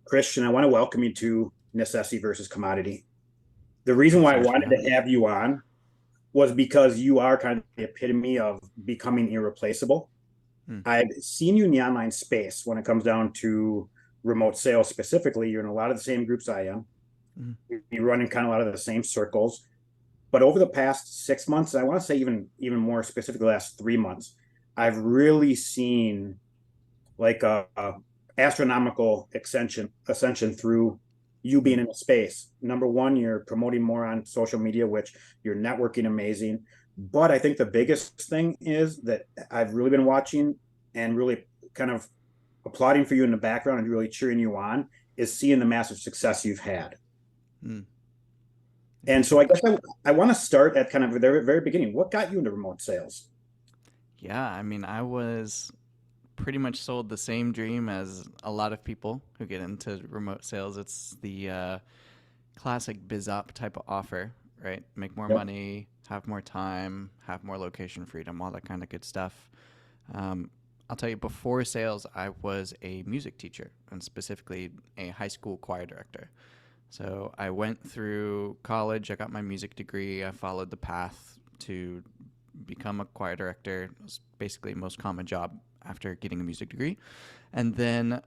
Christian, I want to welcome you to Necessity versus Commodity. The reason Thanks why so I much for wanted having to me. have you on was because you are kind of the epitome of becoming irreplaceable. Hmm. I've seen you in the online space when it comes down to remote sales specifically. You're in a lot of the same groups I am. Mhm. You run in kind of a lot of the same circles. But over the past 6 months, and I want to say even more specifically, the last 3 months, I've really seen like a astronomical ascension through you Hmm. being in a space. Number one, you're promoting more on social media, which you're networking amazing. But I think the biggest thing is that I've really been watching and really kind of applauding for you in the background and really cheering you on is seeing the massive success you've had. Hmm. And so Appreciate I that. guess I want to start at kind of the very beginning. What got you into remote sales? Yeah, I mean, I was pretty much sold the same dream as a lot of people who get into remote sales. It's the classic biz op type of offer, right? Make more Yep. money, have more time, have more location freedom, all that kind of good stuff. Um, I'll tell you, before sales, I was a music teacher and specifically a high school choir director. So I went through college, I got my music degree, I followed the path to become a choir director. It was basically the most common job after getting a music degree. And then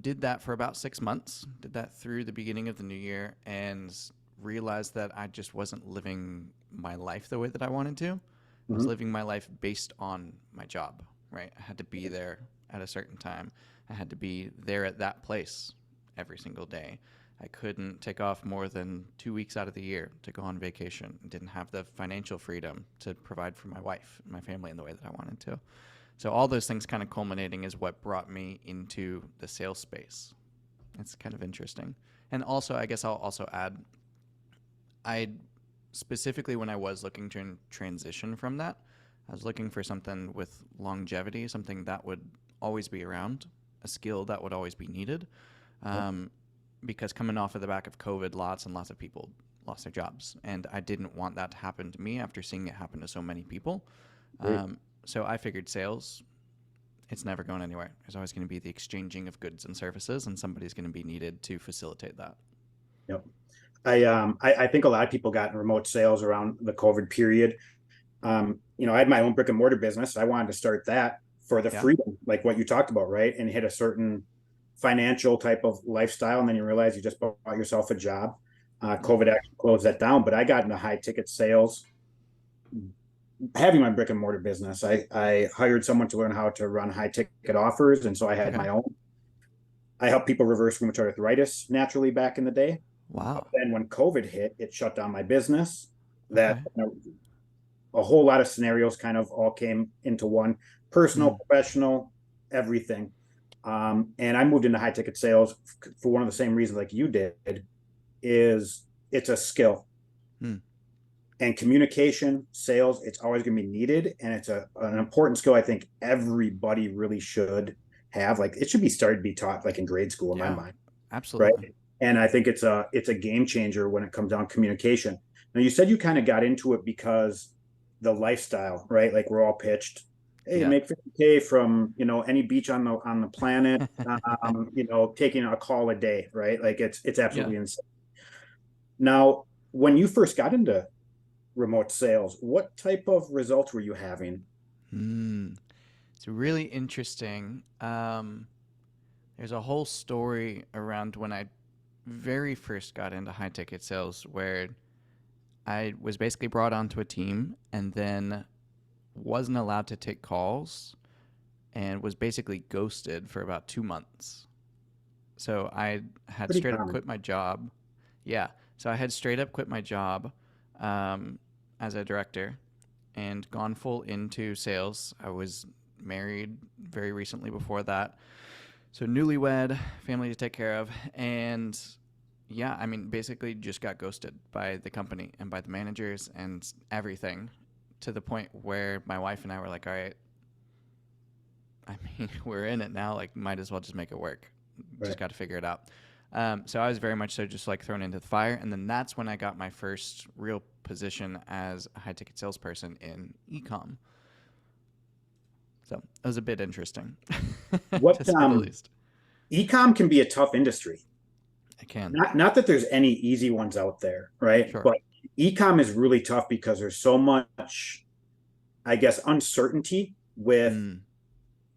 did that for about 6 months, did that through the beginning of the new year, and realized that I just wasn't living my life the way that I wanted to. I was Mm-hmm. living my life based on my job, right? I had to be there at a certain time. I had to be there at that place every single day. I couldn't take off more than 2 weeks out of the year to go on vacation. Didn't have the financial freedom to provide for my wife and my family in the way that I wanted to. So all those things kind of culminating is what brought me into the sales space. It's kind of interesting. And also, I guess I'll also add, I specifically when I was looking to transition from that, I was looking for something with longevity, something that would always be around, a skill that would always be needed. Yep. Um, because coming off of the back of COVID, lots and lots of people lost their jobs. And I didn't want that to happen to me after seeing it happen to so many people. Great. So I figured sales, it's never going anywhere. There's always going to be the exchanging of goods and services, and somebody's going to be needed to facilitate that. Yep. I think a lot of people got in remote sales around the COVID period. I had my own brick and mortar business. I wanted to start that for the Yeah. freedom, like what you talked about, right? And hit a certain financial type of lifestyle, and then you realize you just bought yourself a job. COVID Mm-hmm. actually closed that down, but I got into high ticket sales having my brick and mortar business. I hired someone to learn how to run high ticket offers, and so I had Okay. my own. I helped people reverse rheumatoid arthritis naturally back in the day. But Wow. then when COVID hit, it shut down my business. That Okay. a whole lot of scenarios kind of all came into one: personal, Mm. professional, everything. And I moved into high ticket sales for one of the same reasons like you did, is it's a skill Mm. and communication, sales, it's always going to be needed. And it's an important skill I think everybody really should have. Like it should be started to be taught like in grade school in my Yeah. mind, right? Absolutely. And I think it's a game changer when it comes down to communication. Now you said you kind of got into it because the lifestyle, right? Like we're all pitched, hey, Yeah. make 50K from any beach on the planet, taking a call a day, right? Like it's Yeah. absolutely insane. Now, when you first got into remote sales, what type of results were you having? Mm. It's really interesting. There's a whole story around when I very first got into high ticket sales where I was basically brought onto a team and then wasn't allowed to take calls and was basically ghosted for about 2 months. So I had Pretty straight up common. quit my job. Yeah. So I had straight up quit my job um, as a director and gone full into sales. I was married very recently before that. So newlywed, family to take care of. And yeah, I mean, basically just got ghosted by the company and by the managers and everything to the point where my wife and I were like, all right, I mean, we're in it now. Like, might as well just make it work. Just Right. got to figure it out. So I was very much so just like thrown into the fire. And then that's when I got my first real position as a high ticket salesperson in ecom. So it was a bit interesting, What to say the least. ecom can be a tough industry. I can. Not that there's any easy ones out there, right? Sure. But ecom is really tough because there's so much, I guess, uncertainty with Mm,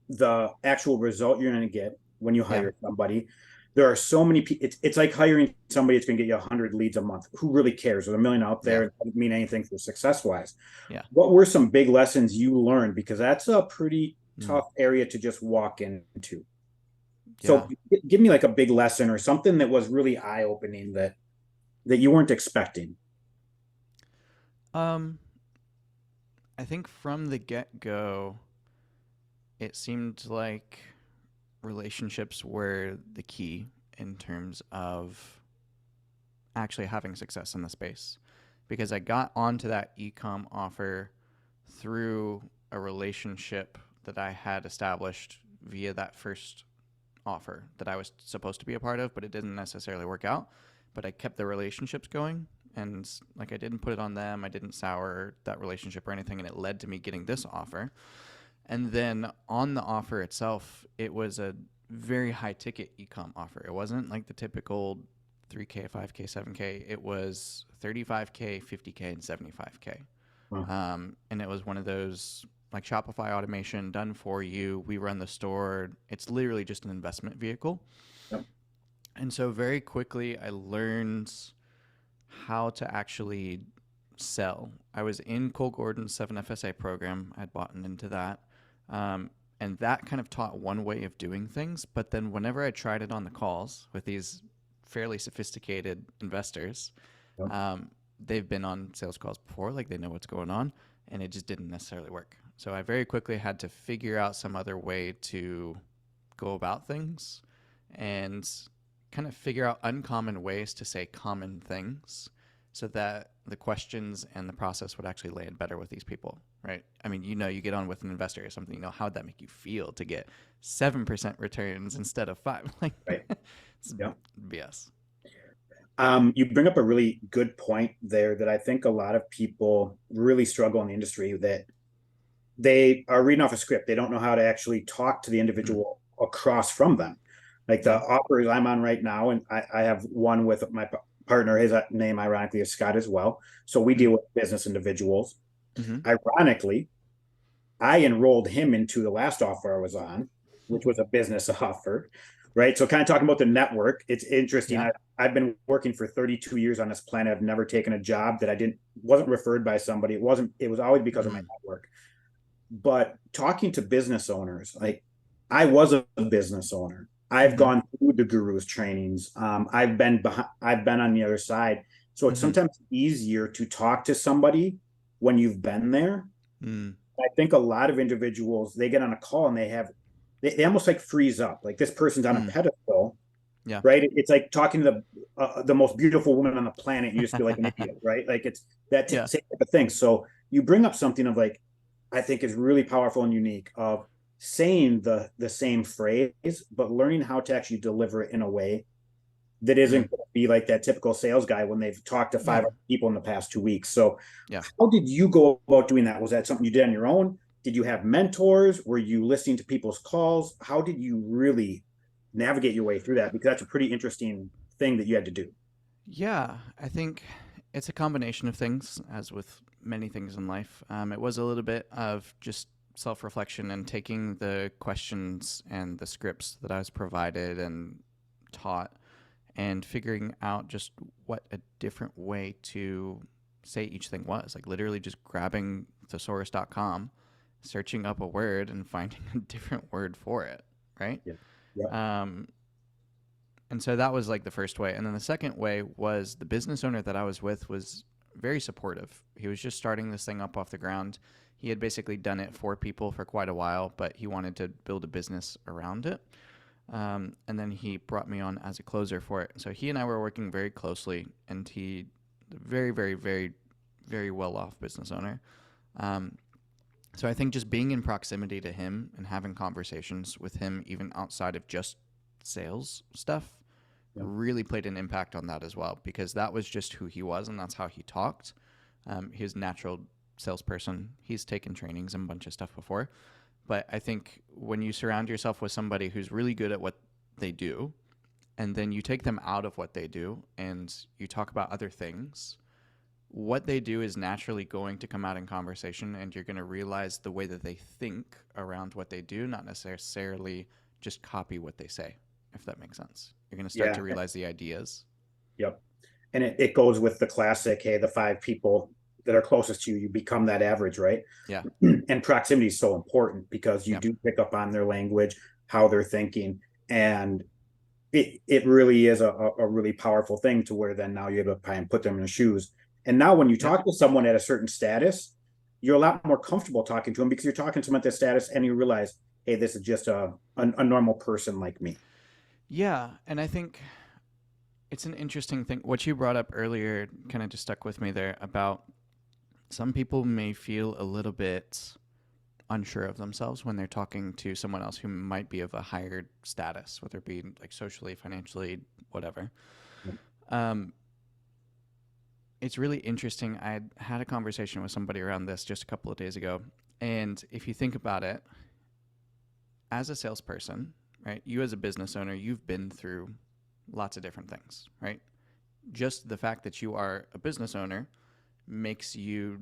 the actual result you're going to get when you yeah. hire somebody. There are so many people. It's like hiring somebody that's going to get you 100 leads a month. Who really cares? There's a million out Yeah. there. It doesn't mean anything for success wise. Yeah. What were some big lessons you learned? Because that's a pretty Mm, tough area to just walk into. So yeah. give me like a big lesson or something that was really eye opening that you weren't expecting. Um, I think from the get go, it seemed like relationships were the key in terms of actually having success in the space. Because I got onto that ecom offer through a relationship that I had established via that first offer that I was supposed to be a part of, but it didn't necessarily work out. But I kept the relationships going, and like I didn't put it on them, I didn't sour that relationship or anything, and it led to me getting this offer. And then on the offer itself, it was a very high ticket ecom offer. It wasn't like the typical 3K, 5K, 7K. It was 35K, 50K, and 75K. Wow. And it was one of those like Shopify automation done for you. We run the store. It's literally just an investment vehicle. Yep. And so very quickly, I learned how to actually sell. I was in Cole Gordon's 7FSA program. I'd bought into that. And that kind of taught one way of doing things. But then whenever I tried it on the calls with these fairly sophisticated investors, Yep. they've been on sales calls before, like they know what's going on, and it just didn't necessarily work. So I very quickly had to figure out some other way to go about things and kind of figure out uncommon ways to say common things so that the questions and the process would actually land better with these people, right? I mean, you get on with an investor or something, how would that make you feel to get 7% returns instead of 5? Like, Right. it's Yeah. BS. You bring up a really good point there that I think a lot of people really struggle in the industry that they are reading off a script. They don't know how to actually talk to the Mm. individual across from them. Like the Yeah. offers I'm on right now, and I have one with my partner. His name, ironically, is Scott as well. So we deal Mm. with business individuals. Mm-hmm. Ironically, I enrolled him into the last offer I was on, which was a business offer, right? So kind of talking about the network, it's interesting. Yeah. I've been working for 32 years on this planet. I've never taken a job that I wasn't referred by somebody. It was always because of my Mm. network. But talking to business owners, like I was a business owner. I've Mm-hmm. gone through the gurus trainings. I've been on the other side. So it's Mm-hmm. sometimes easier to talk to somebody when you've been there. Mm. I think a lot of individuals they get on a call and they almost like freeze up. Like this person's on a Mm. pedestal, Yeah. right? It's like talking to the most beautiful woman on the planet. You just feel like an idiot, right? Like it's that Yeah. same type of thing. So you bring up something of like I think is really powerful and unique of saying the same phrase, but learning how to actually deliver it in a way that isn't Mm. going to be like that typical sales guy when they've talked to five Yeah. people in the past 2 weeks. So Yeah. how did you go about doing that? Was that something you did on your own? Did you have mentors? Were you listening to people's calls? How did you really navigate your way through that? Because that's a pretty interesting thing that you had to do. Yeah. I think it's a combination of things, as with many things in life. It was a little bit of just self reflection and taking the questions and the scripts that I was provided and taught and figuring out just what a different way to say each thing was. Like literally just grabbing thesaurus.com, searching up a word and finding a different word for it, right? Yeah. Yeah. Um, and so that was like the first way. And then the second way was the business owner that I was with was very supportive. He was just starting this thing up off the ground. He had basically done it for people for quite a while, but he wanted to build a business around it. And then he brought me on as a closer for it. So he and I were working very closely, and he, very, very, very, very well off business owner. Um, so I think just being in proximity to him and having conversations with him, even outside of just sales stuff, Yeah. really played an impact on that as well, because that was just who he was and that's how he talked. His natural salesperson. He's taken trainings and a bunch of stuff before. But I think when you surround yourself with somebody who's really good at what they do, and then you take them out of what they do and you talk about other things, what they do is naturally going to come out in conversation, and you're going to realize the way that they think around what they do, not necessarily just copy what they say, if that makes sense. You're going to start Yeah. to realize the ideas. Yep. And it goes with the classic, hey, the five people that are closest to you, you become that average, right? Yeah. And proximity is so important because you Yep. do pick up on their language, how they're thinking. And it really is a really powerful thing to where then now you're able to kind of put them in the shoes. And now when you Yep. talk to someone at a certain status, you're a lot more comfortable talking to them because you're talking to them at this status and you realize, hey, this is just a normal person like me. Yeah. And I think it's an interesting thing. What you brought up earlier kind of just stuck with me there about some people may feel a little bit unsure of themselves when they're talking to someone else who might be of a higher status, whether it be like socially, financially, whatever. Um, it's really interesting. I had a conversation with somebody around this just a couple of days ago. And if you think about it, as a salesperson, right, you as a business owner, you've been through lots of different things, right? Just the fact that you are a business owner makes you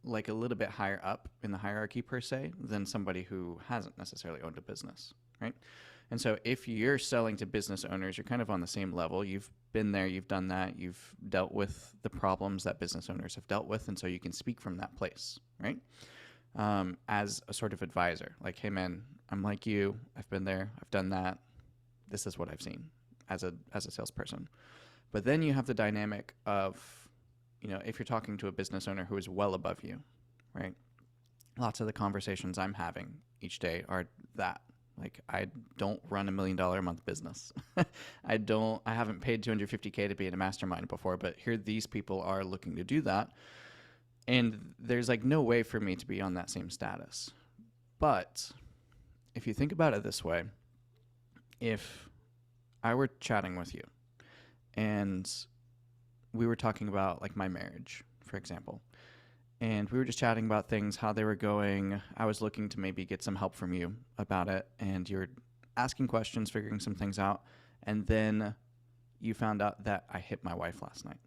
like a little bit higher up in the hierarchy per se than somebody who hasn't necessarily owned a business, right? And so if you're selling to business owners, you're kind of on the same level. You've been there, you've done that, you've dealt with the problems that business owners have dealt with, and so you can speak from that place, right? As a sort of advisor, like, hey man, I'm like you, I've been there, I've done that. This is what I've seen as a salesperson. But then you have the dynamic of, if you're talking to a business owner who is well above you, right? Lots of the conversations I'm having each day are that. Like, I don't run $1 million a month business. I haven't paid $250K to be in a mastermind before, but here these people are looking to do that. And there's like no way for me to be on that same status. But if you think about it this way, if I were chatting with you and we were talking about like my marriage, for example, and we were just chatting about things, how they were going. I was looking to maybe get some help from you about it, and you're asking questions, figuring some things out, and then you found out that I hit my wife last night.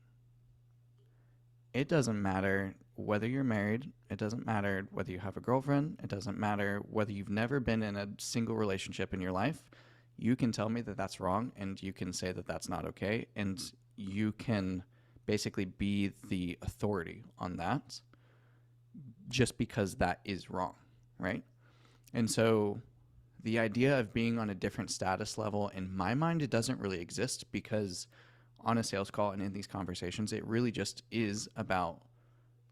It doesn't matter whether you're married, it doesn't matter whether you have a girlfriend, it doesn't matter whether you've never been in a single relationship in your life. You can tell me that that's wrong, and you can say that that's not okay, and you can basically be the authority on that just because that is wrong, right? And so the idea of being on a different status level, in my mind, it doesn't really exist, because on a sales call and in these conversations, it really just is about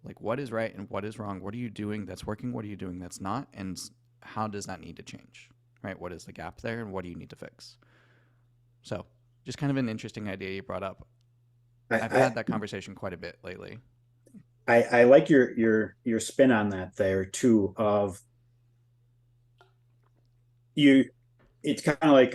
like what is right and what is wrong. What are you doing that's working? What are you doing that's not? And how does that need to change, right? What is the gap there and what do you need to fix? So just kind of an interesting idea you brought up. I've had that conversation quite a bit lately. I like your spin on that there too. Of you, it's kind of like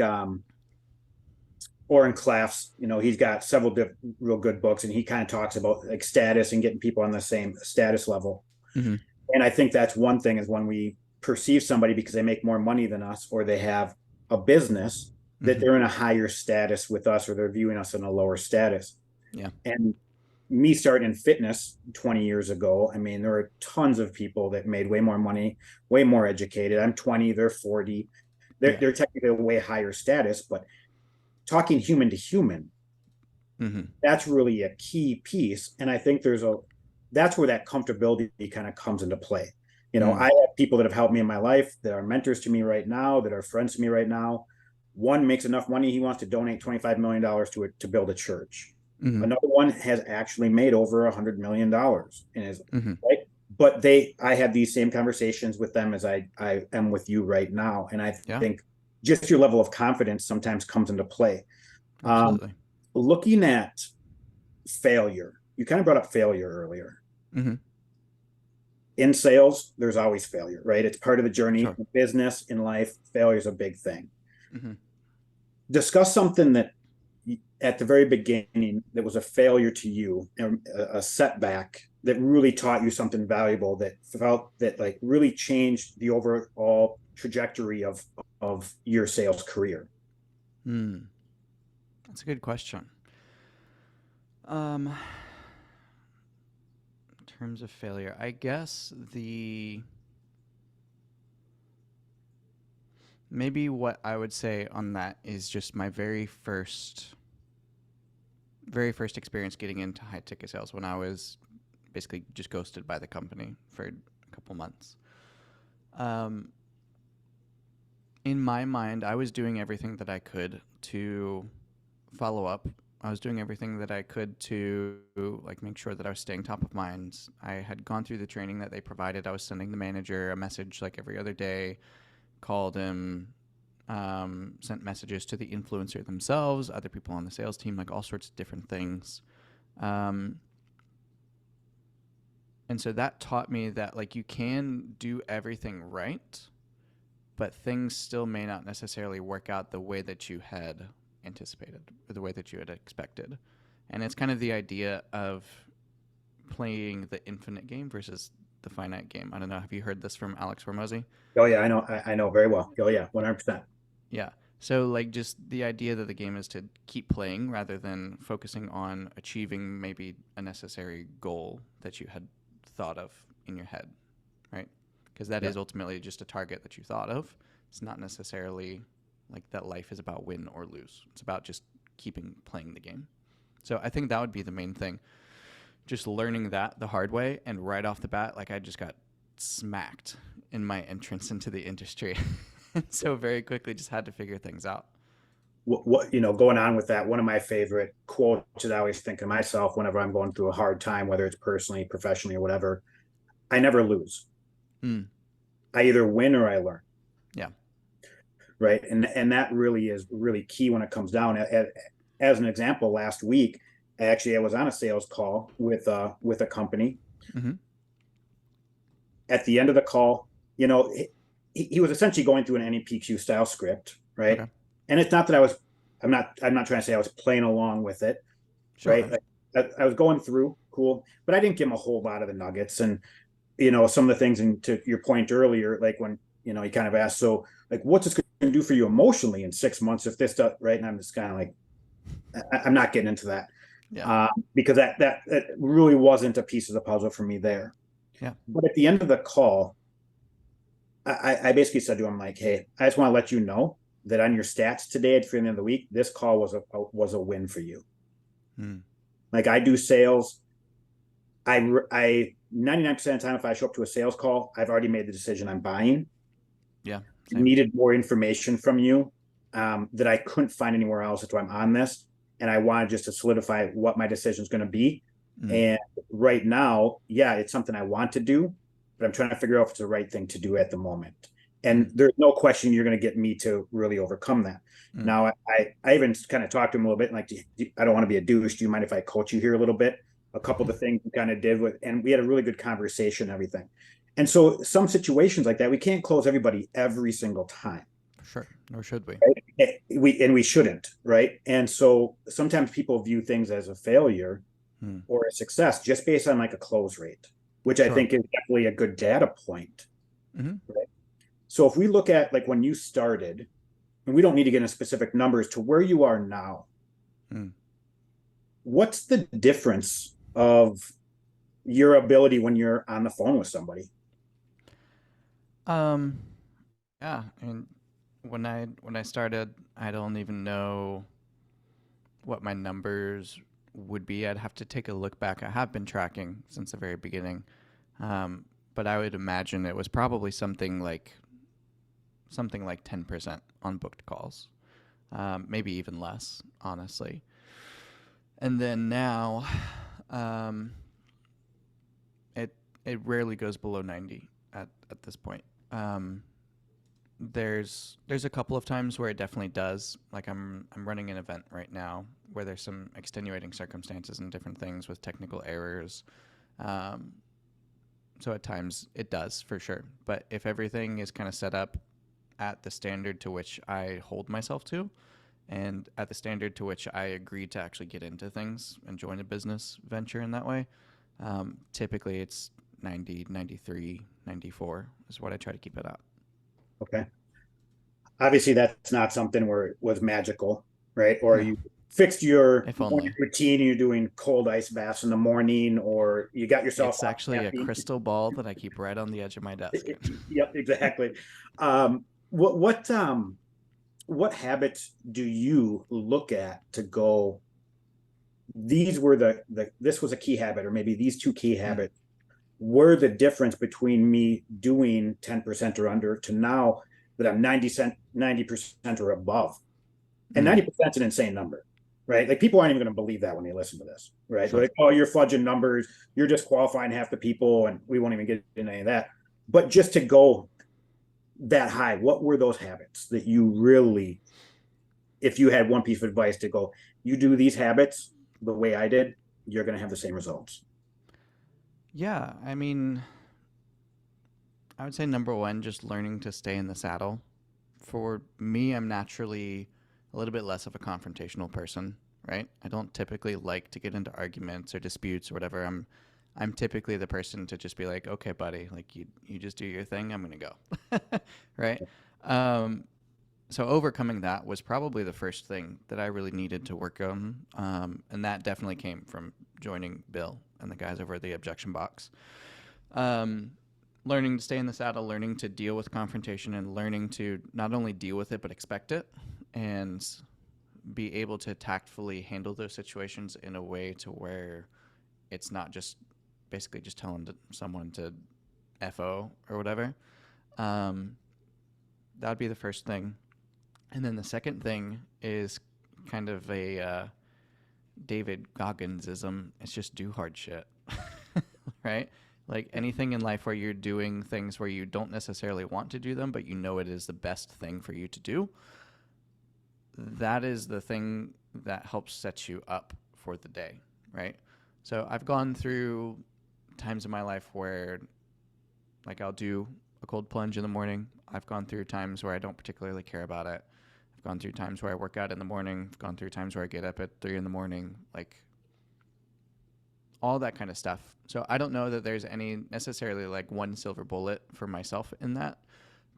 Oren Klaff's. He's got several real good books, and he kind of talks about like status and getting people on the same status level. Mm-hmm. And I think that's one thing, is when we perceive somebody because they make more money than us or they have a business, that Mm-hmm. they're in a higher status with us or they're viewing us in a lower status. Yeah. And me starting in fitness 20 years ago, I mean, there are tons of people that made way more money, way more educated. I'm 20, they're 40. They're technically a way higher status, but talking human to human, Mm-hmm. that's really a key piece. And I think that's where that comfortability kind of comes into play. I have people that have helped me in my life, that are mentors to me right now, that are friends to me right now. One makes enough money, he wants to donate $25 million to build a church. Mm-hmm. Another one has actually made over $100 million and is Mm-hmm. right. But I had these same conversations with them as I am with you right now. And I Yeah. think just your level of confidence sometimes comes into play. Absolutely. Looking at failure, you kind of brought up failure earlier. Mm-hmm. In sales, there's always failure, right? It's part of the journey. Sure. In business, in life, failure is a big thing. Mm-hmm. Discuss something that at the very beginning that was a failure to you, a setback that really taught you something valuable, that felt that like really changed the overall trajectory of your sales career. Hmm. That's a good question. In terms of failure, I guess the maybe what I would say on that is just my very first experience getting into high ticket sales when I was basically just ghosted by the company for a couple months. Um, in my mind, I was doing everything that I could to follow up. I was doing everything that I could to like make sure that I was staying top of mind. I had gone through the training that they provided. I was sending the manager a message like every other day, called him, sent messages to the influencer themselves, other people on the sales team, like all sorts of different things. Um, and so that taught me that like you can do everything right, but things still may not necessarily work out the way that you had anticipated or the way that you had expected. And it's kind of the idea of playing the infinite game versus the finite game. I don't know. Have you heard this from Alex Hormozy? Oh yeah, I know. I know very well. Oh yeah, 100%. Yeah. So, like, just the idea that the game is to keep playing rather than focusing on achieving maybe a necessary goal that you had thought of in your head, right? Because that Yeah. is ultimately just a target that you thought of. It's not necessarily like that life is about win or lose. It's about just keeping playing the game. So, I think that would be the main thing. Just learning that the hard way and right off the bat, like, I just got smacked in my entrance into the industry. So very quickly just had to figure things out. What going on with that, one of my favorite quotes that I always think of myself whenever I'm going through a hard time, whether it's personally, professionally, or whatever. I never lose. Mm, I either win or I learn. yeah. Right, and that really is really key when it comes down. As an example, last week, I was on a sales call with a company. Mm-hmm. At the end of the call, he was essentially going through an NEPQ style script, right? Okay. And it's not that I'm not trying to say I was playing along with it, right? Sure. Like, I was going through cool, but I didn't give him a whole lot of the nuggets. And some of the things, and to your point earlier, like when he kind of asked, so like, what's this going to do for you emotionally in 6 months if this does, right? And I'm just kind of like, I'm not getting into that, Yeah. because that really wasn't a piece of the puzzle for me there. Yeah. But at the end of the call, I basically said to him, like, hey, I just want to let you know that on your stats today at the end of the week, this call was a win for you. Mm. Like, I do sales. I 99% of the time, if I show up to a sales call, I've already made the decision I'm buying. Yeah. Same. Needed more information from you, that I couldn't find anywhere else. That's why I'm on this. And I wanted just to solidify what my decision is going to be. Mm. And right now, yeah, it's something I want to do, but I'm trying to figure out if it's the right thing to do at the moment. And Mm. there's no question you're going to get me to really overcome that. Mm. Now, I even kind of talked to him a little bit, like, I don't want to be a douche. Do you mind if I coach you here a little bit? A couple of the things we kind of did and we had a really good conversation and everything. And so some situations like that, we can't close everybody every single time. Sure. Nor should we. Right? We shouldn't, right? And so sometimes people view things as a failure Mm. or a success just based on like a close rate, which I Sure. think is definitely a good data point. Mm-hmm. Right? So if we look at like when you started, and we don't need to get into specific numbers, to where you are now, Mm. what's the difference of your ability when you're on the phone with somebody? Um. Yeah. And when I started, I don't even know what my numbers would be. I'd have to take a look back. I have been tracking since the very beginning, but I would imagine it was probably something like 10% on booked calls, maybe even less, honestly. And then now, um, it it rarely goes below 90 at this point. Um, there's a couple of times where it definitely does. Like I'm running an event right now where there's some extenuating circumstances and different things with technical errors. Um, so at times it does for sure. But if everything is kind of set up at the standard to which I hold myself to, and at the standard to which I agree to actually get into things and join a business venture in that way, typically it's 90, 93, 94 is what I try to keep it at. Okay. Obviously, that's not something where it was magical, right? Or No, you fixed your if morning only. routine and you're doing cold ice baths in the morning, or you got yourself It's off actually a caffeine. crystal ball that I keep right on the edge of my desk. Yep, exactly. What what habits do you look at to go, these were the this was a key habit, or maybe these two key Mm, habits were the difference between me doing 10% or under to now that I'm 90% or above. And mm, 90% is an insane number, right? Like people aren't even going to believe that when they listen to this, right? They're sure. like, oh, you're fudging numbers, you're disqualifying half the people, and we won't even get into any of that. But just to go that high, what were those habits that you really, if you had one piece of advice to go, you do these habits the way I did, you're going to have the same results. Yeah, I mean, I would say number one, just learning to stay in the saddle. For me, I'm naturally a little bit less of a confrontational person, right? I don't typically like to get into arguments or disputes or whatever. I'm typically the person to just be like, okay, buddy, like you just do your thing. I'm gonna go, right? Um, so overcoming that was probably the first thing that I really needed to work on, and that definitely came from joining Bill and the guys over at the Objection Box. Um, Learning to stay in the saddle, learning to deal with confrontation, and learning to not only deal with it but expect it, and be able to tactfully handle those situations in a way to where it's not just basically just telling someone to fo or whatever. Um, that would be the first thing, and then the second thing is kind of a David Gogginsism. It's just do hard shit, right? Like anything in life where you're doing things where you don't necessarily want to do them, but you know it is the best thing for you to do. That is the thing that helps set you up for the day, right? So I've gone through times in my life where, like, I'll do a cold plunge in the morning. I've gone through times where I don't particularly care about it. I've gone through times where I work out in the morning. I've gone through times where I get up at 3 in the morning. Like, all that kind of stuff. So I don't know that there's any necessarily like one silver bullet for myself in that.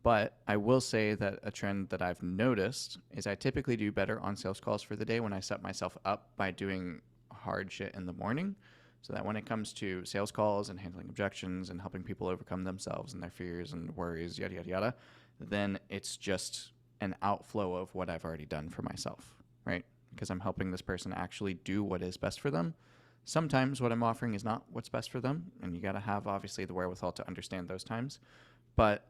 But I will say that a trend that I've noticed is I typically do better on sales calls for the day when I set myself up by doing hard shit in the morning. So that when it comes to sales calls and handling objections and helping people overcome themselves and their fears and worries, yada, yada, yada, then it's just an outflow of what I've already done for myself, right? Because I'm helping this person actually do what is best for them. Sometimes what I'm offering is not what's best for them, and you got to have obviously the wherewithal to understand those times. But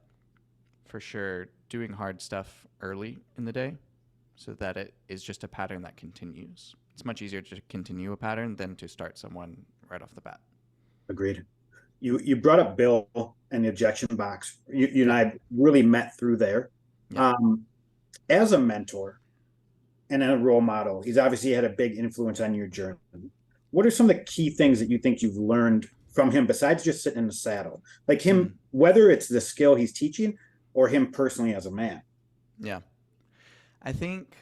for sure, doing hard stuff early in the day so that it is just a pattern that continues. It's much easier to continue a pattern than to start someone right off the bat. Agreed. You brought up Bill and the objection box. You and Yep. I really met through there. Yep. Um, as a mentor and a role model, he's obviously had a big influence on your journey. What are some of the key things that you think you've learned from him besides just sitting in the saddle? Like Mm, him, whether it's the skill he's teaching or him personally as a man. yeah. I think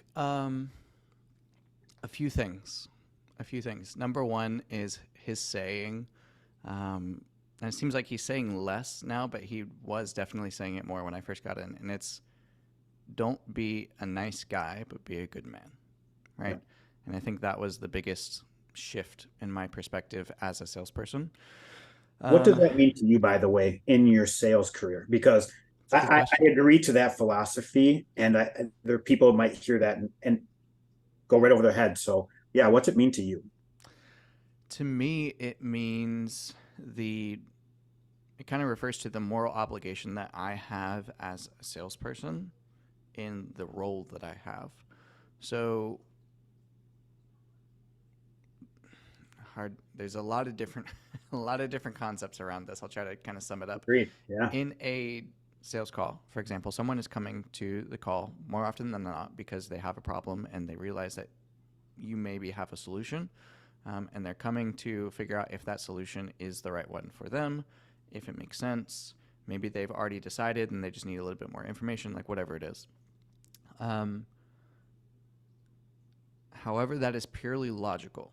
a few things. A few things. Number one is his saying, and it seems like he's saying less now, but he was definitely saying it more when I first got in. And it's don't be a nice guy, but be a good man, Yeah. right? And I think that was the biggest shift in my perspective as a salesperson. What does Um, that mean to you, by the way, in your sales career? Because it's a good I question. agree to that philosophy, and there people might hear that and go right over their head. So, yeah, what's it mean to you? To me, it means it kind of refers to the moral obligation that I have as a salesperson in the role that I have. So hard. There's a lot of different, a lot of different concepts around this. I'll try to kind of sum it up. Agreed. Yeah. In a sales call, for example, someone is coming to the call more often than not because they have a problem and they realize that you maybe have a solution, and they're coming to figure out if that solution is the right one for them, if it makes sense. Maybe they've already decided and they just need a little bit more information, like whatever it is. Um, However, that is purely logical.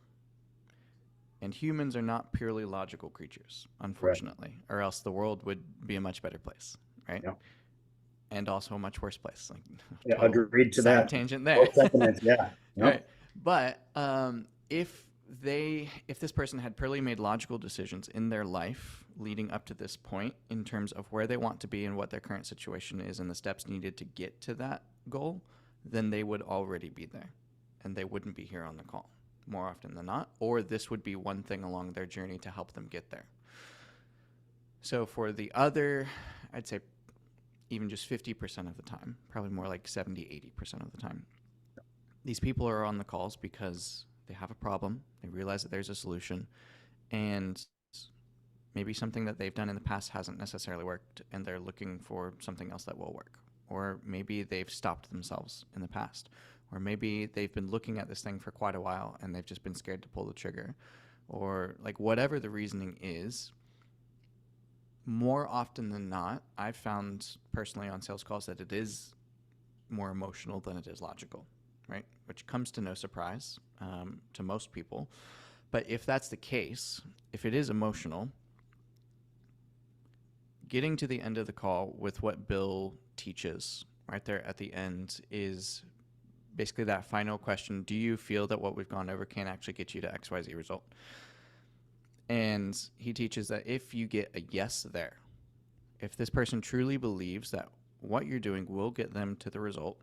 And humans are not purely logical creatures, Right. unfortunately, or else the world would be a much better place, right? Yeah. and also a much worse place. Like Yeah, total agreed to side that. tangent Both there. sentiments, yeah. Yep. Right. But if this person had purely made logical decisions in their life leading up to this point in terms of where they want to be and what their current situation is and the steps needed to get to that goal, then they would already be there and they wouldn't be here on the call more often than not, or this would be one thing along their journey to help them get there. So for the other, I'd say even just 50% of the time, probably more like 70, 80% of the time, these people are on the calls because they have a problem, they realize that there's a solution, and maybe something that they've done in the past hasn't necessarily worked, and they're looking for something else that will work. Or maybe they've stopped themselves in the past. Or maybe they've been looking at this thing for quite a while and they've just been scared to pull the trigger. Or like whatever the reasoning is, more often than not, I've found personally on sales calls that it is more emotional than it is logical, right? Which comes to no surprise to most people. But if that's the case, if it is emotional, getting to the end of the call with what Bill teaches right there at the end is basically that final question: do you feel that what we've gone over can actually get you to XYZ result? And he teaches that if you get a yes there, if this person truly believes that what you're doing will get them to the result,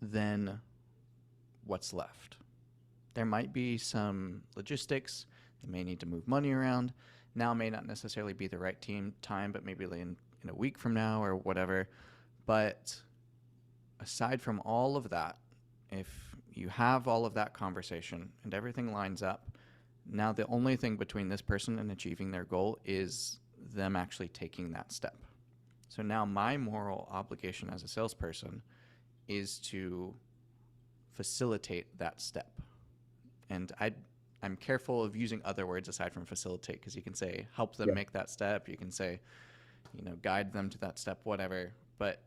then what's left? There might be some logistics. They may need to move money around. Now may not necessarily be the right time, but maybe in a week from now or whatever. But aside from all of that, if you have all of that conversation and everything lines up, now the only thing between this person and achieving their goal is them actually taking that step. So now my moral obligation as a salesperson is to facilitate that step. And I'm careful of using other words aside from facilitate, because you can say help them make that step. You can say, guide them to that step, whatever. But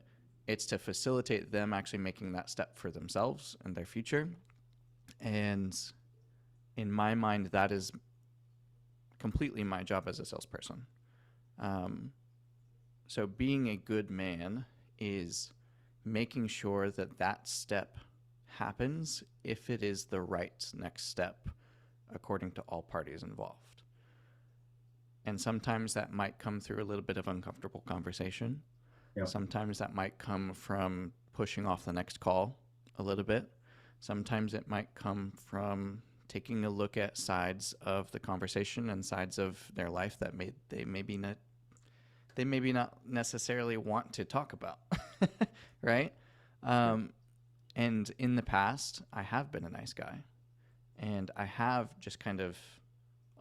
it's to facilitate them actually making that step for themselves and their future. And in my mind, that is completely my job as a salesperson. So being a good man is making sure that that step happens if it is the right next step according to all parties involved. And sometimes that might come through a little bit of uncomfortable conversation. Yep. Sometimes that might come from pushing off the next call a little bit. Sometimes it might come from taking a look at sides of the conversation and sides of their life that they maybe not necessarily want to talk about, right? And in the past, I have been a nice guy, and I have just kind of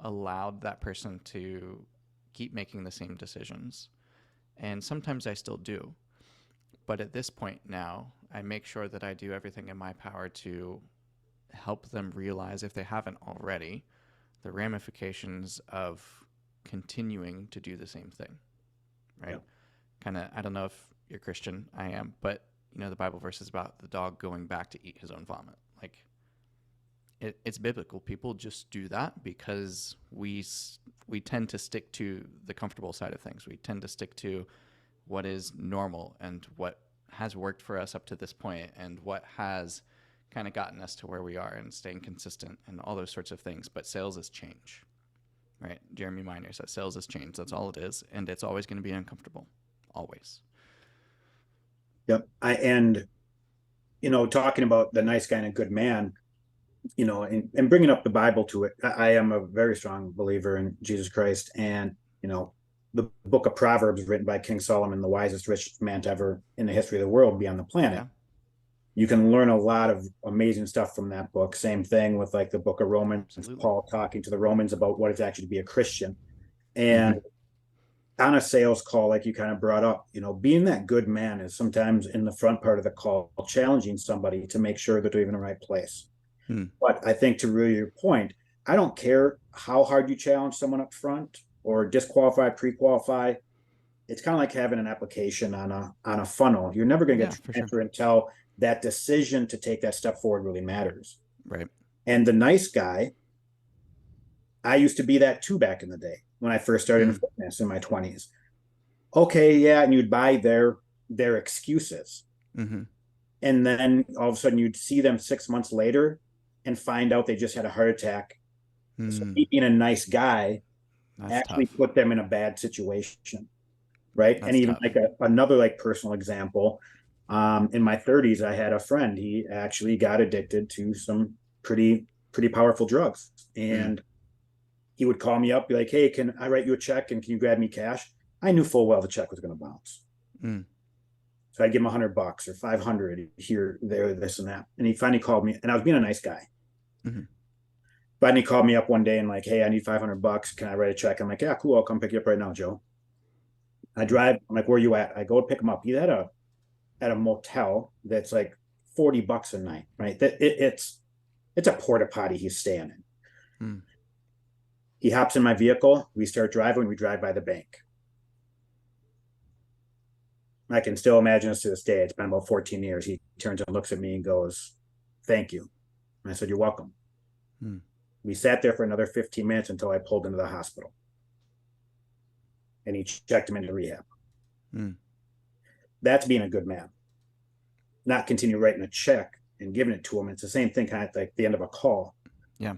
allowed that person to keep making the same decisions. And sometimes I still do. But at this point now, I make sure that I do everything in my power to help them realize, if they haven't already, the ramifications of continuing to do the same thing, right? Kind of, I don't know if you're Christian, I am, but the Bible verse is about the dog going back to eat his own vomit. Like, it's biblical. People just do that because we tend to stick to the comfortable side of things. We tend to stick to what is normal and what has worked for us up to this point and what has kind of gotten us to where we are and staying consistent and all those sorts of things. But sales is change, right? Jeremy Miner says sales is change. That's all it is. And it's always going to be uncomfortable. Always. Yep. Talking about the nice guy and a good man, and bringing up the Bible to it, I am a very strong believer in Jesus Christ. And, the book of Proverbs written by King Solomon, the wisest rich man to ever in the history of the world be on the planet. Yeah. You can learn a lot of amazing stuff from that book. Same thing with like the book of Romans, Absolutely. Paul talking to the Romans about what it's actually to be a Christian. And on a sales call, like you kind of brought up, being that good man is sometimes in the front part of the call, challenging somebody to make sure that they're in the right place. But I think, to really your point, I don't care how hard you challenge someone up front or disqualify, pre-qualify. It's kind of like having an application on a funnel. You're never going to get your answer until that decision to take that step forward really matters. Right. And the nice guy, I used to be that too back in the day when I first started in fitness in my 20s. Okay, yeah, and you'd buy their their excuses. Mm-hmm. And then all of a sudden you'd see them 6 months later and find out they just had a heart attack. So Mm, being a nice guy that's actually tough. put them in a bad situation. Right. And That's even tough. like another like personal example, in my 30s, I had a friend. He actually got addicted to some pretty powerful drugs. Mm, And he would call me up, be like, hey, can I write you a check and can you grab me cash? I knew full well the check was going to bounce. mm, So I'd give him $100 or 500 here, there, this and that. And he finally called me, and I was being a nice guy. mm-hmm. Finally called me up one day and like, hey, I need $500. Can I write a check? I'm like, yeah, cool. I'll come pick you up right now, Joe. I Mm, drive. I'm like, where are you at? I go pick him up. He's at a motel that's like $40 a night, right? It's a porta potty he's staying in. mm, He hops in my vehicle. We start driving. We drive by the bank. I can still imagine this to this day. It's been about 14 years. He turns and looks at me and goes, thank you. And I said, you're welcome. mm, We sat there for another 15 minutes until I pulled into the hospital and he checked him into rehab. mm. That's being a good man, not continue writing a check and giving it to him. It's the same thing, kind of like the end of a call. Yeah.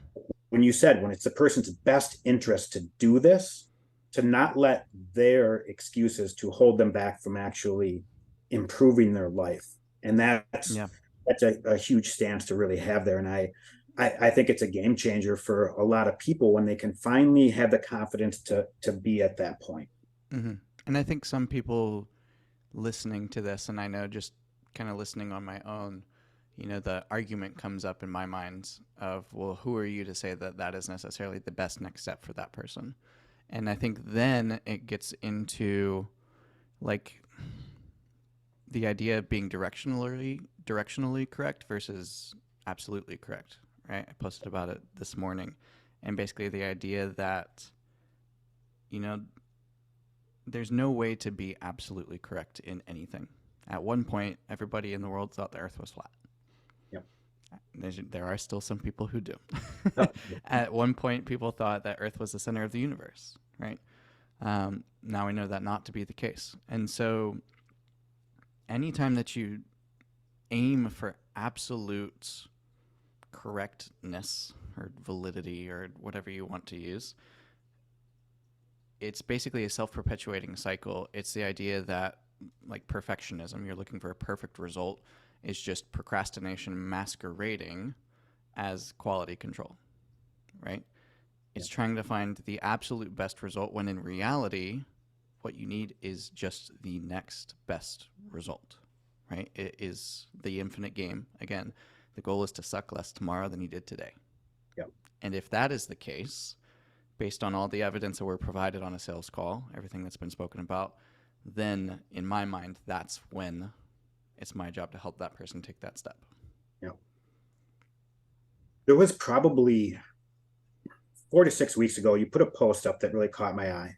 When you said when it's the person's best interest to do this, to not let their excuses to hold them back from actually improving their life. And Yeah. that's a huge stance to really have there. And I think it's a game changer for a lot of people when they can finally have the confidence to be at that point. Mm-hmm. And I think some people listening to this, and I know just kind of listening on my own, the argument comes up in my mind of, well, who are you to say that that is necessarily the best next step for that person? And I think then it gets into like the idea of being directionally correct versus absolutely correct, right? I posted about it this morning, and basically the idea that you know there's no way to be absolutely correct in anything. At one point, everybody in the world thought the Earth was flat. Yep. There are still some people who do. Yep. At one point, people thought that Earth was the center of the universe, right? Now we know that not to be the case. And so, anytime that you aim for absolute correctness or validity or whatever you want to use, it's basically a self-perpetuating cycle. It's the idea that like perfectionism, you're looking for a perfect result, is just procrastination masquerading as quality control, right? It's trying to find the absolute best result when in reality what you need is just the next best result, right? It is the infinite game. Again, the goal is to suck less tomorrow than you did today. Yep. And if that is the case, based on all the evidence that were provided on a sales call, everything that's been spoken about, then in my mind, that's when it's my job to help that person take that step. Yep. There was probably 4 to 6 weeks ago, you put a post up that really caught my eye.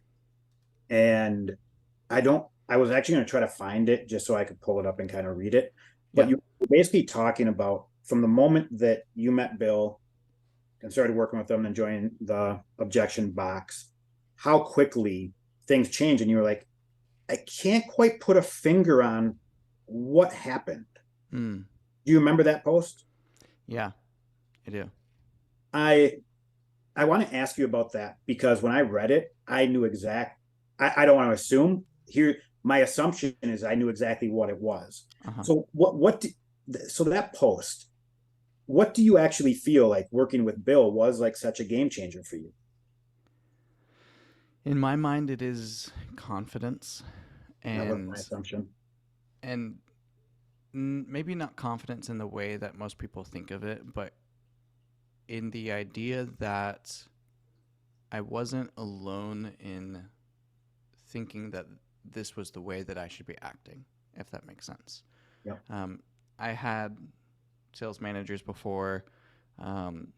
And I was actually going to try to find it just so I could pull it up and kind of read it. But Yeah. you were basically talking about from the moment that you met Bill and started working with them and joining the objection box, how quickly things change. And you were like, I can't quite put a finger on what happened. Mm. Do you remember that post? Yeah, I do. I I want to ask you about that because when I read it, I knew I don't want to assume here. My assumption is I knew exactly what it was. Uh-huh. So so that post, what do you actually feel like working with Bill was like such a game changer for you? In my mind, it is confidence That was my and assumption. and maybe not confidence in the way that most people think of it, but in the idea that I wasn't alone in thinking that this was the way that I should be acting, if that makes sense. Yeah. I had sales managers before, um,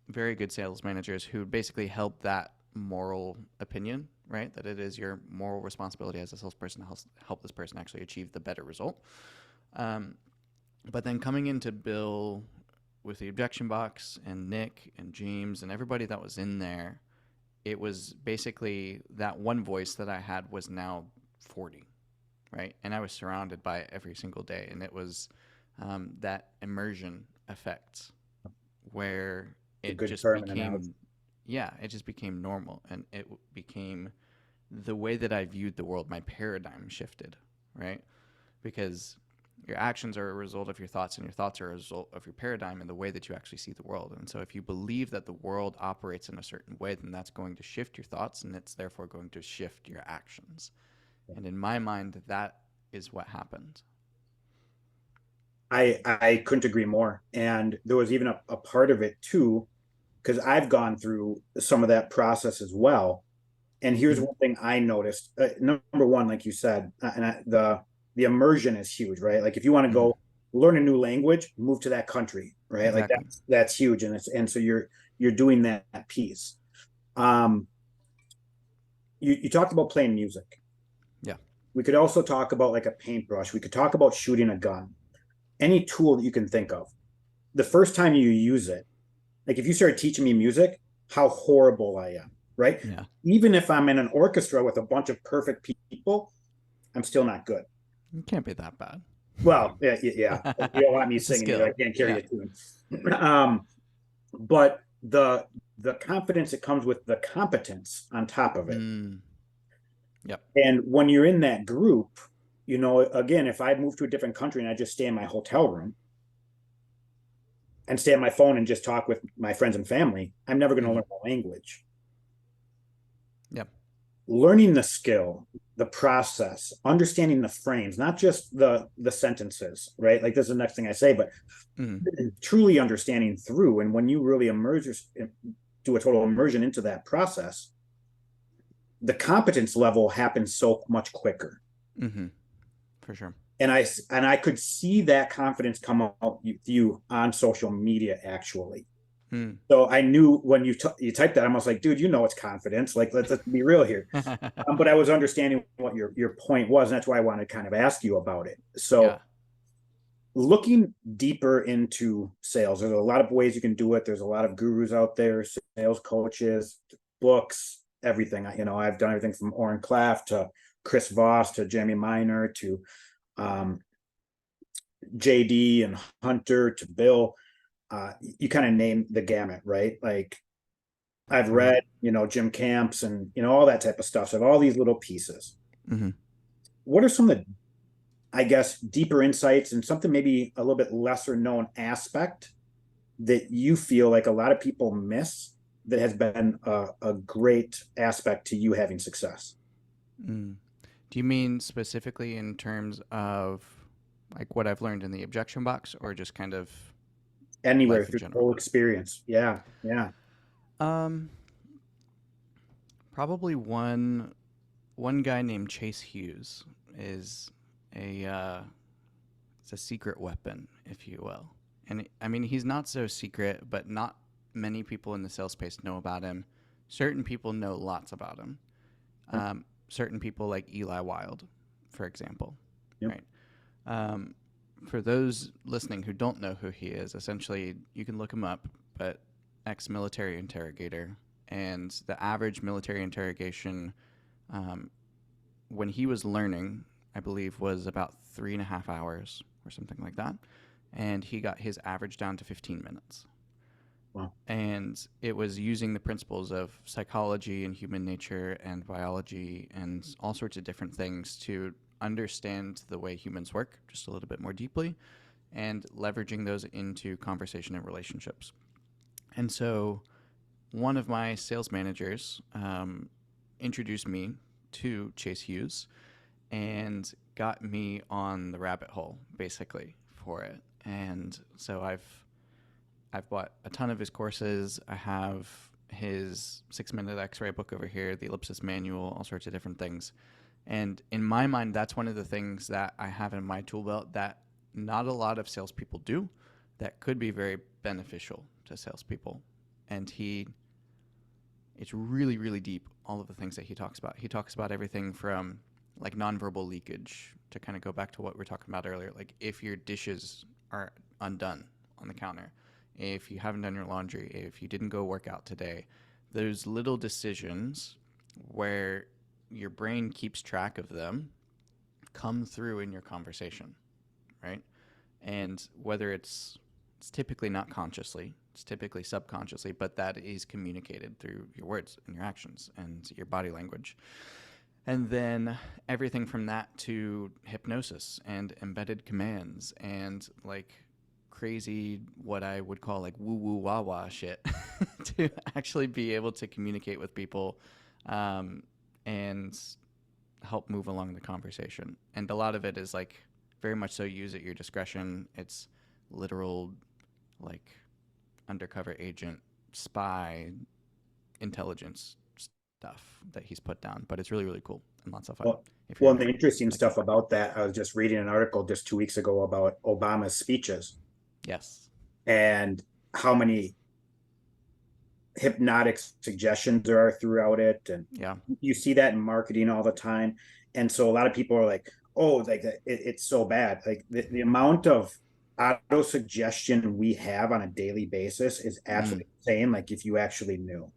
very good sales managers who basically held that moral opinion, right? That it is your moral responsibility as a salesperson to help this person actually achieve the better result. Um, but then coming into Bill with the objection box and Nick and James and everybody that was in there, it was basically that one voice that I had was now 40. right? And I was surrounded by it every single day. And it was that immersion effect where It's a it good just term and analogy. became, yeah, it just became normal. And it became the way that I viewed the world, my paradigm shifted, right? Because your actions are a result of your thoughts, and your thoughts are a result of your paradigm and the way that you actually see the world. And so, if you believe that the world operates in a certain way, then that's going to shift your thoughts, and it's therefore going to shift your actions. And in my mind, that is what happened. I couldn't agree more. And there was even a part of it too, because I've gone through some of that process as well. And here's Mm-hmm. one thing I noticed. Number one, like you said, the immersion is huge, right? Like if you want to Mm-hmm. go learn a new language, move to that country, right? Like Exactly. that's huge, and so you're doing that piece. Um, you talked about playing music. Yeah. We could also talk about like a paintbrush. We could talk about shooting a gun. Any tool that you can think of. The first time you use it, like if you started teaching me music, how horrible I am, right? Yeah. Even if I'm in an orchestra with a bunch of perfect people, I'm still not good. It can't be that bad. Well, yeah. You don't want me It's a singing because skill. I can't carry Yeah. a tune. But the confidence that comes with the competence on top of it. Mm. Yep. And when you're in that group, again, if I move to a different country and I just stay in my hotel room and stay on my phone and just talk with my friends and family, I'm never going to Mm-hmm. learn the language. Yep. Learning the skill, the process, understanding the frames, not just the sentences, right? Like this is the next thing I say, but Mm-hmm. truly understanding through. And when you really do a total immersion into that process, the competence level happens so much quicker. Mm-hmm. For sure. And I could see that confidence come out with you on social media actually. Mm. So I knew when you typed that, I'm almost like, dude, it's confidence. Like let's be real here. But I was understanding what your point was, and that's why I wanted to kind of ask you about it. Yeah. So looking deeper into sales, there's a lot of ways you can do it. There's a lot of gurus out there, sales coaches, books, everything. I've done everything from Oren Klaff to Chris Voss to Jamie Miner to um, JD and Hunter to Bill. You kind of name the gamut, right? Like I've Right. read, Jim Camps and all that type of stuff. So I have all these little pieces. Mm-hmm. What are some of the, I guess, deeper insights and something maybe a little bit lesser known aspect that you feel like a lot of people miss that has been a great aspect to you having success? Mm. Do you mean specifically in terms of like what I've learned in the objection box, or just kind of Anywhere life in through the general? whole experience. Yeah. Yeah. Um, Probably one guy named Chase Hughes is a it's a secret weapon, if you will. And I mean, he's not so secret, but not many people in the sales space know about him. Certain people know lots about him. Yep. Certain people like Eli Wild, for example, Yep. right? Um, for those listening who don't know who he is, essentially you can look him up, but ex-military interrogator, and the average military interrogation um, when he was learning, I believe, was about 3.5 hours or something like that, and he got his average down to 15 minutes. Wow. And it was using the principles of psychology and human nature and biology and all sorts of different things to understand the way humans work just a little bit more deeply and leveraging those into conversation and relationships. And so one of my sales managers introduced me to Chase Hughes and got me on the rabbit hole basically for it. And so I've bought a ton of his courses. I have his 6 minute X-ray book over here, the Ellipsis manual, all sorts of different things. And in my mind, that's one of the things that I have in my tool belt that not a lot of salespeople do, that could be very beneficial to salespeople. And it's really, really deep, all of the things that he talks about. He talks about everything from like nonverbal leakage to kind of go back to what we were talking about earlier. Like if your dishes are undone on the counter, if you haven't done your laundry, if you didn't go work out today, those little decisions where your brain keeps track of them come through in your conversation, right? And whether it's typically not consciously, it's typically subconsciously, but that is communicated through your words and your actions and your body language. And then everything from that to hypnosis and embedded commands and like crazy, what I would call like woo woo wah wah shit to actually be able to communicate with people, and help move along the conversation. And a lot of it is like very much so use at your discretion. It's literal, like undercover agent, spy, intelligence stuff that he's put down. But it's really, really cool and lots of fun. Well, If you're well, into the it. interesting Like, stuff about that, I was just reading an article just 2 weeks ago about Obama's speeches yes. and how many hypnotic suggestions there are throughout it, and Yeah. you see that in marketing all the time. And so a lot of people are like, oh, like it's so bad. Like the amount of auto suggestion we have on a daily basis is Mm. absolutely insane. Like if you actually knew,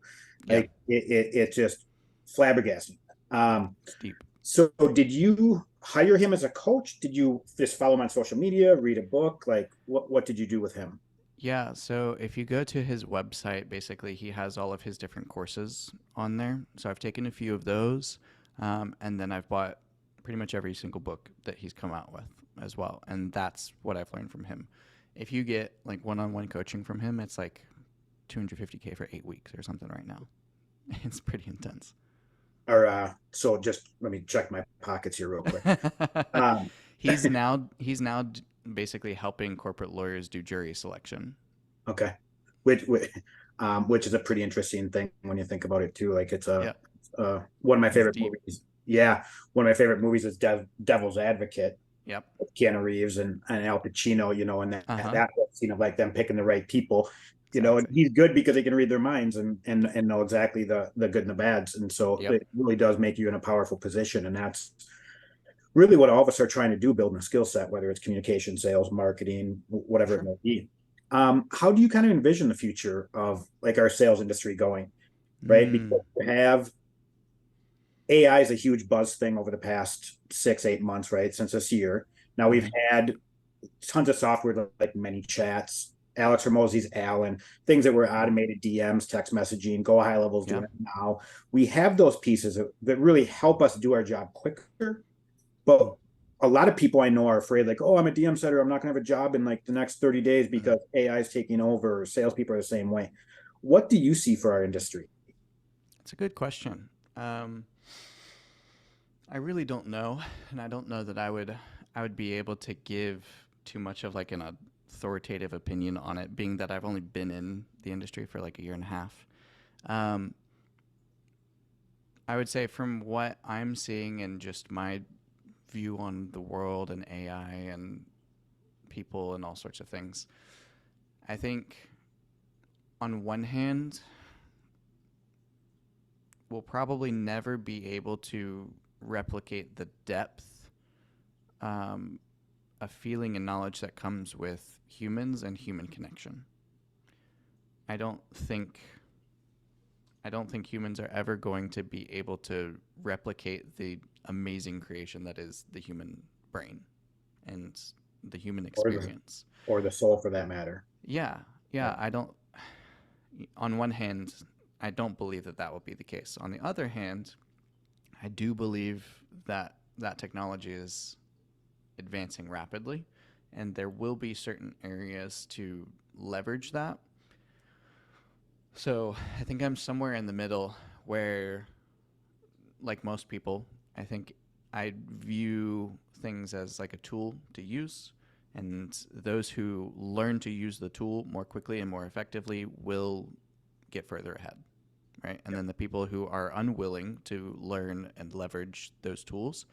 Yeah. like it just flabbergasting. It's deep. So did you hire him as a coach? Did you just follow him on social media, read a book? Like what did you do with him? Yeah, so if you go to his website, basically he has all of his different courses on there. So I've taken a few of those, and then I've bought pretty much every single book that he's come out with as well. And that's what I've learned from him. If you get like one-on-one coaching from him, it's like 250K for 8 weeks or something right now. It's pretty intense. Or so just let me check my pockets here real quick. Um, He's now basically helping corporate lawyers do jury selection. okay, which is a pretty interesting thing when you think about it too. Like it's a Yeah, one of my it's favorite deep. movies. Yeah, one of my favorite movies is Devil's Advocate Yep. with Keanu Reeves and Al Pacino. And Uh-huh. that whole scene of like them picking the right people. And Exactly. he's good because he can read their minds and know exactly the good and the bads. And so Yep. it really does make you in a powerful position. And that's really what all of us are trying to do, building a skill set, whether it's communication, sales, marketing, For whatever it sure. may be. How do you kind of envision the future of like our sales industry going, right? Mm. Because you have AI is a huge buzz thing over the past 6, 8 months, right? Since this year. Now we've Mhm. had tons of software like ManyChats, Alex Hormozzi's Alan, things that were Yep. automated DMs, text messaging, Go High Levels Yeah. doing it now. We have those pieces that really help us do our job quicker, but a lot of people I know are afraid, like, oh, I'm a DM setter. I'm not going to have a job in like the next 30 days Mhm. because AI is taking over. Or salespeople are the same way. What do you see for our industry? It's a good question. Um, I really don't know, and I don't know that I would be able to give too much of like an authoritative opinion on it, being that I've only been in the industry for like a year and a half. Um, I would say from what I'm seeing and just my view on the world and AI and people and all sorts of things, I think on one hand, we'll probably never be able to replicate the depth, um, of feeling and knowledge that comes with humans and human connection. I don't think I don't think humans are ever going to be able to replicate the amazing creation that is the human brain and the human or the experience. or the soul for that matter? Yeah, Yeah. yeah. I don't. On one hand, I don't believe that that will be the case. On the other hand, I do believe that that technology is advancing rapidly, and there will be certain areas to leverage that. So I think I'm somewhere in the middle where, like most people, I think I view things as like a tool to use. And those who learn to use the tool more quickly and more effectively will get further ahead, right? And then the people who are unwilling to learn and leverage those tools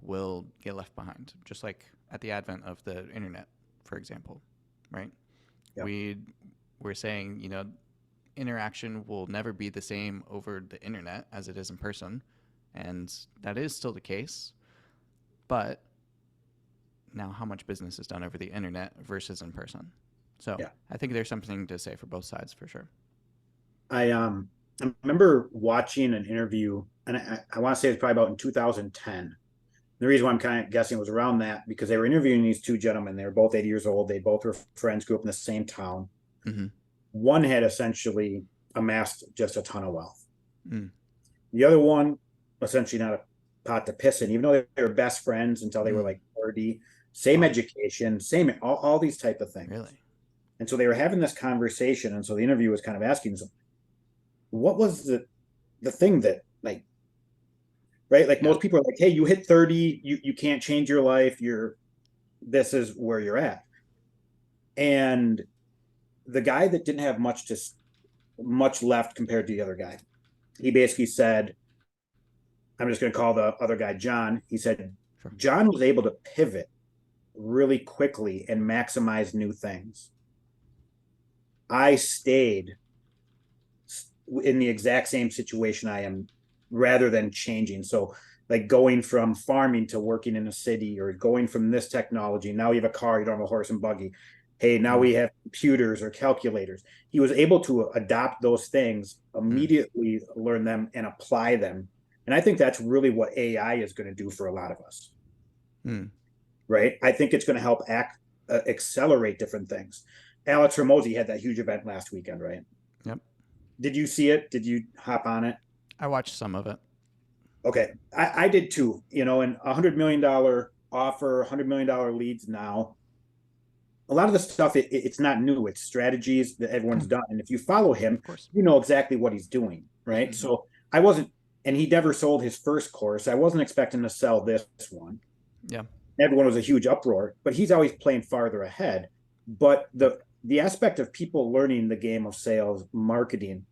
will get left behind, just like at the advent of the internet, for example, right? Yeah. We we're saying, interaction will never be the same over the internet as it is in person, and that is still the case. But now, how much business is done over the internet versus in person? So Yeah. I think there's something to say for both sides for sure. I remember watching an interview, and I want to say it's probably about in 2010, The reason why I'm kind of guessing was around that because they were interviewing these two gentlemen. They were both 80 years old. They both were friends, grew up in the same town. Mm-hmm. One had essentially amassed just a ton of wealth. Mm. The other one, essentially not a pot to piss in, even though they were best friends until they were Mm. like 30, same Wow. education, same all these type of things. Really? And so they were having this conversation. And so the interview was kind of asking, what was the thing that like, right? Like Yeah. most people are like, hey, you hit 30, you can't change your life. This is where you're at. And the guy that didn't have much left compared to the other guy, he basically said, I'm just going to call the other guy John. He said, Sure. John was able to pivot really quickly and maximize new things. I stayed in the exact same situation I am rather than changing. So, like going from farming to working in a city or going from this technology, now you have a car, you don't have a horse and buggy. Hey, now Mm. we have computers or calculators. He was able to adopt those things, Mm. immediately learn them and apply them. And I think that's really what AI is going to do for a lot of us, Mm. right? I think it's going to help accelerate different things. Alex Ramosi had that huge event last weekend, right? Yep. Did you see it? Did you hop on it? I watched some of it. Okay, I did too. And $100 million offer, $100 million leads now. A lot of the stuff it's not new. It's strategies that Yeah. everyone's done, and if you follow him, Of course. you know exactly what he's doing, right? Mm-hmm. So I wasn't, and he never sold his first course. I wasn't expecting to sell this one. Yeah. Everyone was a huge uproar, but he's always playing farther ahead. But Yep. the aspect of people learning the game of sales, marketing,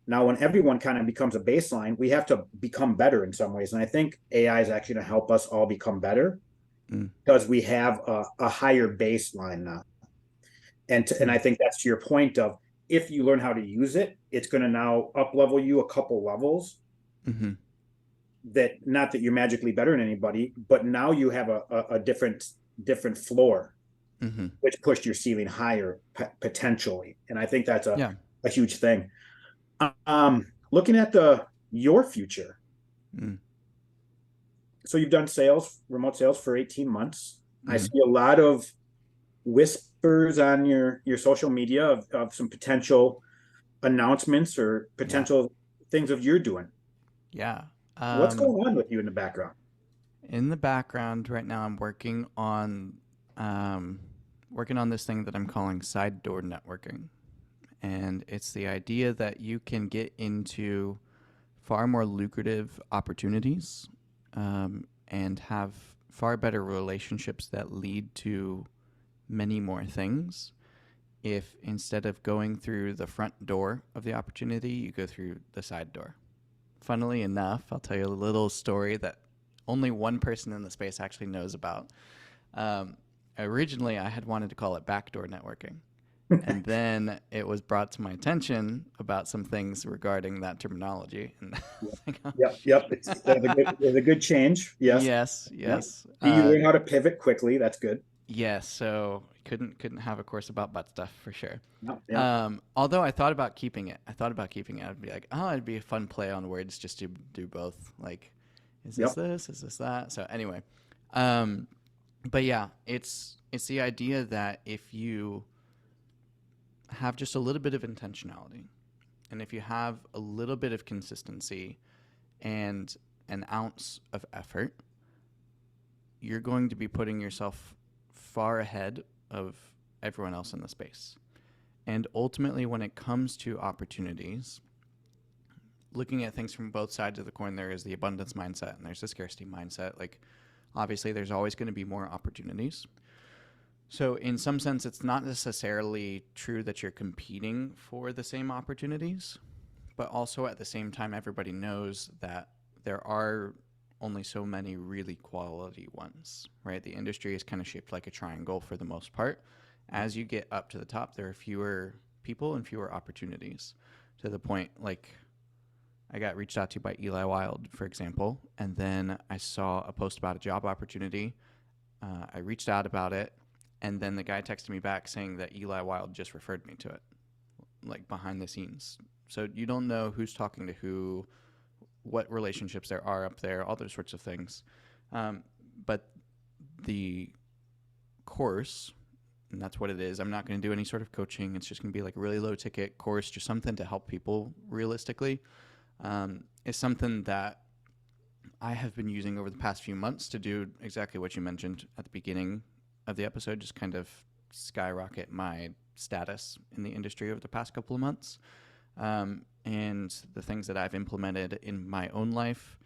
now, when everyone kind of becomes a baseline, we have to become better in some ways. And I think AI is actually going to help us all become better Mm. because we have a higher baseline now. And I Mm. think that's to your point of if you learn how to use it, it's going to now up level you a couple levels. Mm-hmm. That not that you're magically better than anybody, but now you have a different floor, Mm-hmm. which pushed your ceiling higher potentially. And I think that's Yeah. a huge thing. Looking at your future, Mm. so you've done sales, remote sales for 18 months. I Mm-hmm. see a lot of whispers on your social media of some potential announcements or Yeah. potential things of you're doing. Yeah. What's Um, going on with you in the background? in the background right now, I'm um, working on this thing that I'm calling side door networking, and it's the idea that you can get into far more lucrative opportunities, and have far better relationships that lead to many more things if instead of going through the front door of the opportunity, you go through the side door. Funnily enough, I'll tell you a little story that only one person in the space actually knows about. Um, Originally, I had wanted to call it backdoor networking. And then it was brought to my attention about some things regarding that terminology. And I was like, oh, Yep. shit. There's a good change. Yes. Yes, Yep. yes. You learn how to pivot quickly. That's good. Yes, so couldn't have a course about butt stuff for sure. Yep. Although I thought about keeping it. I thought about keeping it. I'd be like, oh, it'd be a fun play on words just to do both. Like, is this Yep. this? Is this that? So anyway, um, but yeah, it's the idea that if you have just a little bit of intentionality, and if you have a little bit of consistency and an ounce of effort, you're going to be putting yourself far ahead of everyone else in the space. And ultimately, when it comes to opportunities, looking at things from both sides of the coin, there is the abundance mindset and there's the scarcity mindset. Like, obviously, there's always going to be more opportunities. So, in some sense, it's not necessarily true that you're competing for the same opportunities, but also at the same time, everybody knows that there are only so many really quality ones, right? The industry is kind of shaped like a triangle for the most part. As you get up to the top, there are fewer people and fewer opportunities to the point like I got reached out to by Eli Wild, for example, and then I saw a post about a job opportunity. I reached out about it, and then the guy texted me back saying that Eli Wild just referred me to it, like behind the scenes. So you don't know who's talking to who, what relationships there are up there, all those sorts of things. But the course, and that's what it is. I'm not going to do any sort of coaching. It's just going to be like a really low ticket course, just something to help people realistically. Is something that I have been using over the past few months to do exactly what you mentioned at the beginning of the episode, just kind of skyrocket my status in the industry over the past couple of months. And the things that I've implemented in my own life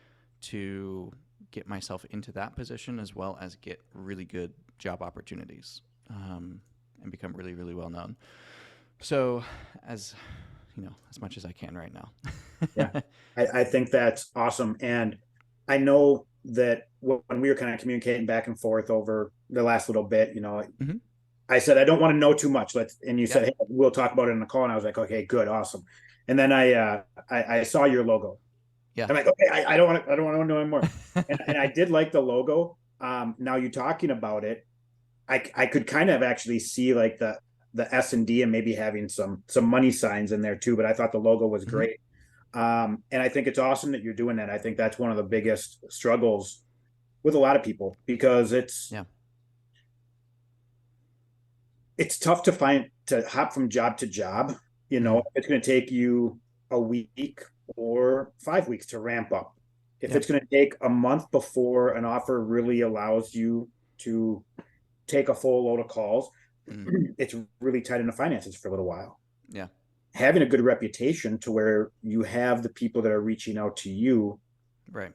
to get myself into that position, as well as get really good job opportunities, and become really, really well known. So, as as much as I can right now. Yeah, I think that's awesome. And I know that when we were kind of communicating back and forth over the last little bit, Mm-hmm. I said, I don't want to know too much. And you said, Yep. hey, we'll talk about it in the call. And I was like, okay, good. Awesome. And then I saw your logo. Yeah. I'm like, okay, I don't want to know anymore. And I did like the logo. Now you talking about it, I could kind of actually see like the S&D and maybe having some money signs in there too. But I thought the logo was Mm-hmm. great. And I think it's awesome that you're doing that. I think that's one of the biggest struggles with a lot of people because Yeah. it's tough to hop from job to job. Mm-hmm. It's going to take you a week or 5 weeks to ramp up. If Yep. it's going to take a month before an offer really allows you to take a full load of calls, Mm-hmm. it's really tight into finances for a little while. Yeah. Having a good reputation to where you have the people that are reaching out to you, Right.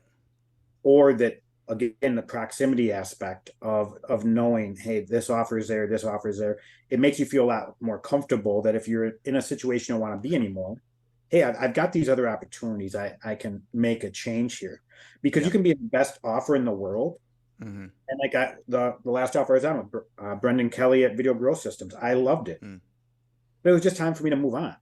or that, again, the proximity aspect of knowing, hey, this offer is there, this offer is there, it makes you feel a lot more comfortable that if you're in a situation you don't want to be anymore, hey, I've got these other opportunities. I can make a change here, because you Yep. can be the best offer in the world. Mm-hmm. And like the last offer I was on with Brendan Kelly at Video Growth Systems, I loved it, Mm. but it was just time for me to move on,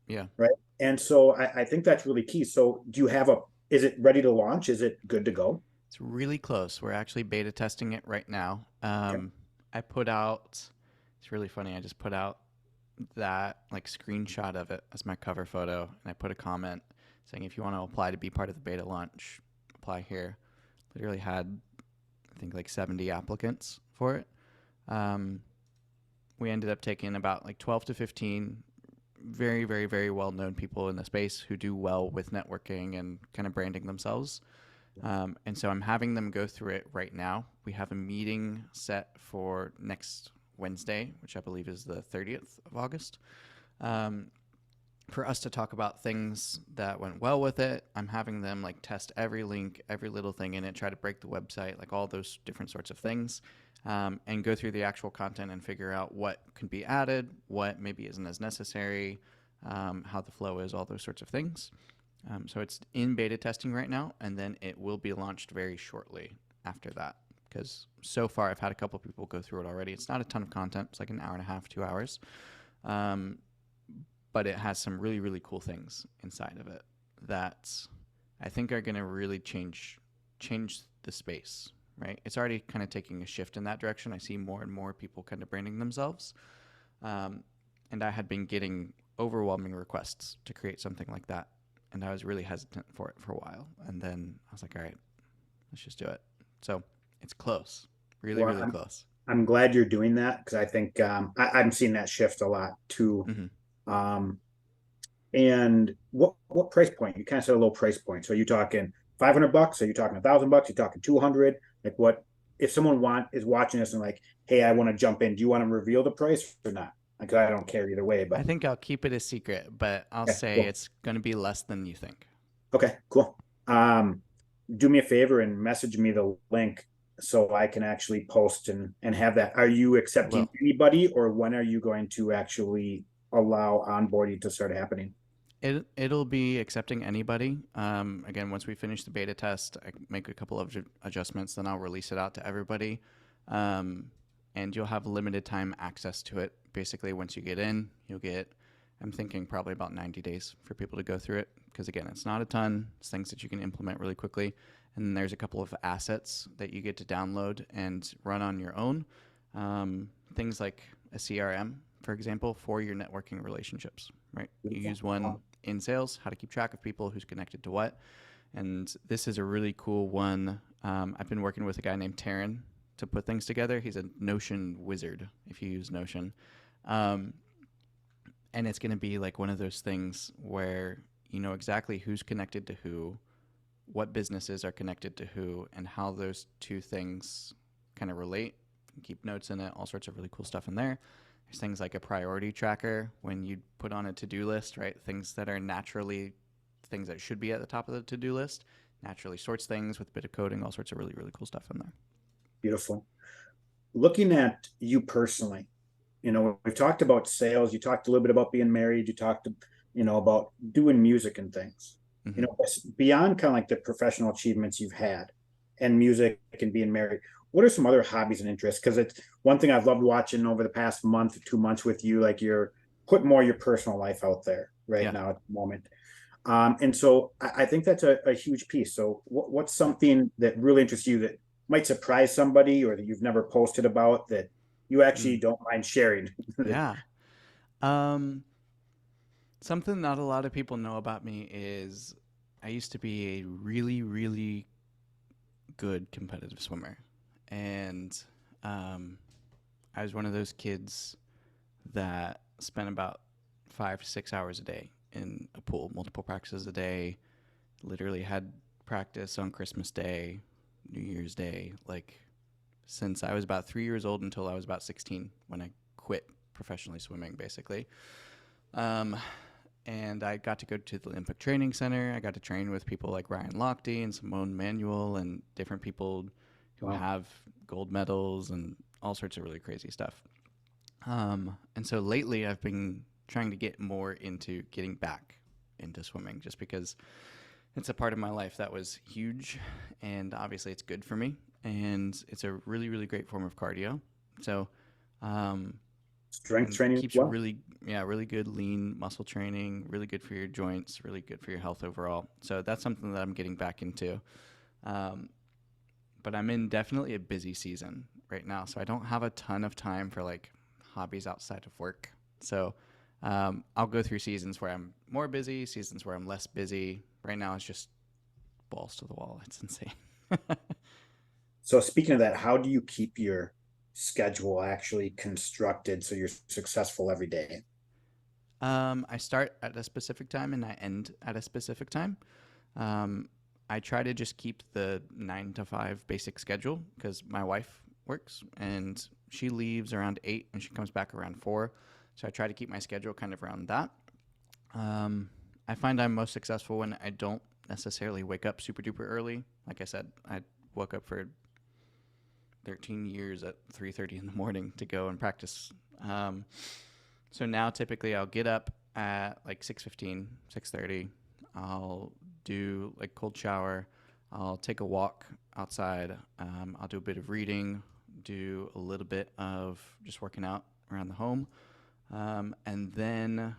Yeah. right? And so I think that's really key. So do you have is it ready to launch? Is it good to go? It's really close. We're actually beta testing it right now. Okay. I put out, it's really funny. I just put out that like screenshot of it as my cover photo, and I put a comment saying, if you want to apply to be part of the beta launch, apply here. Literally had, I think, like 70 applicants for it. Um, we ended up taking about like 12 to 15 very, very, very well known people in the space who do well with networking and kind of branding themselves. And so I'm having them go through it right now. We have a meeting set for next Wednesday, which I believe is the 30th of August, um, for us to talk about things that went well with it. I'm having them like test every link, every little thing in it, try to break the website, like all those different sorts of things, and go through the actual content and figure out what can be added, what maybe isn't as necessary, how the flow is, all those sorts of things. So it's in beta testing right now, and then it will be launched very shortly after that. Because so far, I've had a couple people go through it already. It's not a ton of content; it's like an hour and a half, 2 hours, um, but it has some really, really cool things inside of it that I think are going to really change the space. Right? It's already kind of taking a shift in that direction. I see more and more people kind of branding themselves, and I had been getting overwhelming requests to create something like that, and I was really hesitant for it for a while. And then I was like, all right, let's just do it. So it's close, really, Well, really close. I'm glad you're doing that, because I think I'm seeing that shift a lot too. Mm-hmm. Um, and what price point? You kind of said a low price point. So are you talking $500? Are you talking $1,000? Are you talking 200? Like, what if someone is watching this and like, hey, I want to jump in? Do you want to reveal the price or not? Like, I don't care either way, I but think I'll keep it a secret, but I'll okay, say cool. it's going to be less than you think. Okay, cool. Do me a favor and message me the link so I can actually post and have that. Are you I accepting will. anybody, or when are you going to actually allow onboarding to start happening? It'll be accepting anybody. Again, once we finish the beta test, I make a couple of adjustments, then I'll release it out to everybody. Um, and you'll have limited time access to it. Basically, once you get in, you'll get, I'm thinking probably about 90 days for people to go through it. Because again, it's not a ton. It's things that you can implement really quickly. And then there's a couple of assets that you get to download and run on your own. Things like a CRM, for example, for your networking relationships, right? You use one in sales, how to keep track of people, who's connected to what. And this is a really cool one I've been working with a guy named Taryn to put things together. He's a Notion wizard if you use Notion. Um, and it's going to be like one of those things where you know exactly who's connected to who, what businesses are connected to who, and how those two things kind of relate. Keep notes in it, all sorts of really cool stuff in there. There's things like a priority tracker when you put on a to-do list, right? Things that are naturally things that should be at the top of the to-do list, naturally sorts things with a bit of coding, all sorts of really, really cool stuff in there. Beautiful. Looking at you personally, we've talked about sales. You talked a little bit about being married. You talked, about doing music and things. Mm-hmm. Beyond kind of like the professional achievements you've had and music and being married, what are some other hobbies and interests? Because it's one thing I've loved watching over the past month, 2 months with you, like you're putting more of your personal life out there right Yeah. now at the moment. And so I think that's a huge piece. So what's something that really interests you that might surprise somebody or that you've never posted about that you actually Mm. don't mind sharing? Yeah. Um, Something not a lot of people know about me is I used to be a really, really good competitive swimmer. And um, I was one of those kids that spent about 5 to 6 hours a day in a pool, multiple practices a day, literally had practice on Christmas Day, New Year's Day, like since I was about 3 years old until I was about 16 when I quit professionally swimming, basically. Um, and I got to go to the Olympic Training Center. I got to train with people like Ryan Lochte and Simone Manuel and different people who Wow. have gold medals and all sorts of really crazy stuff. And so lately, I've been trying to get more into getting back into swimming just because it's a part of my life that was huge. And obviously, it's good for me. And it's a really, really great form of cardio. So, um, Strength and training as keeps well. really, yeah, really good lean muscle training, really good for your joints, really good for your health overall. So that's something that I'm getting back into. Um, but I'm in definitely a busy season right now, so I don't have a ton of time for like hobbies outside of work. So I'll go through seasons where I'm more busy, seasons where I'm less busy. Right now, it's just balls to the wall. It's insane. So speaking of that, how do you keep your schedule actually constructed so you're successful every day? I start at a specific time and I end at a specific time. Um, I try to just keep the 9 to 5 basic schedule because my wife works and she leaves around 8 and she comes back around 4. So I try to keep my schedule kind of around that. Um, I find I'm most successful when I don't necessarily wake up super duper early. Like I said, I woke up for 13 years at 3:30 in the morning to go and practice. Um, so now typically I'll get up at like 6:15, 6:30. I'll do like cold shower. I'll take a walk outside. I'll do a bit of reading, do a little bit of just working out around the home. And then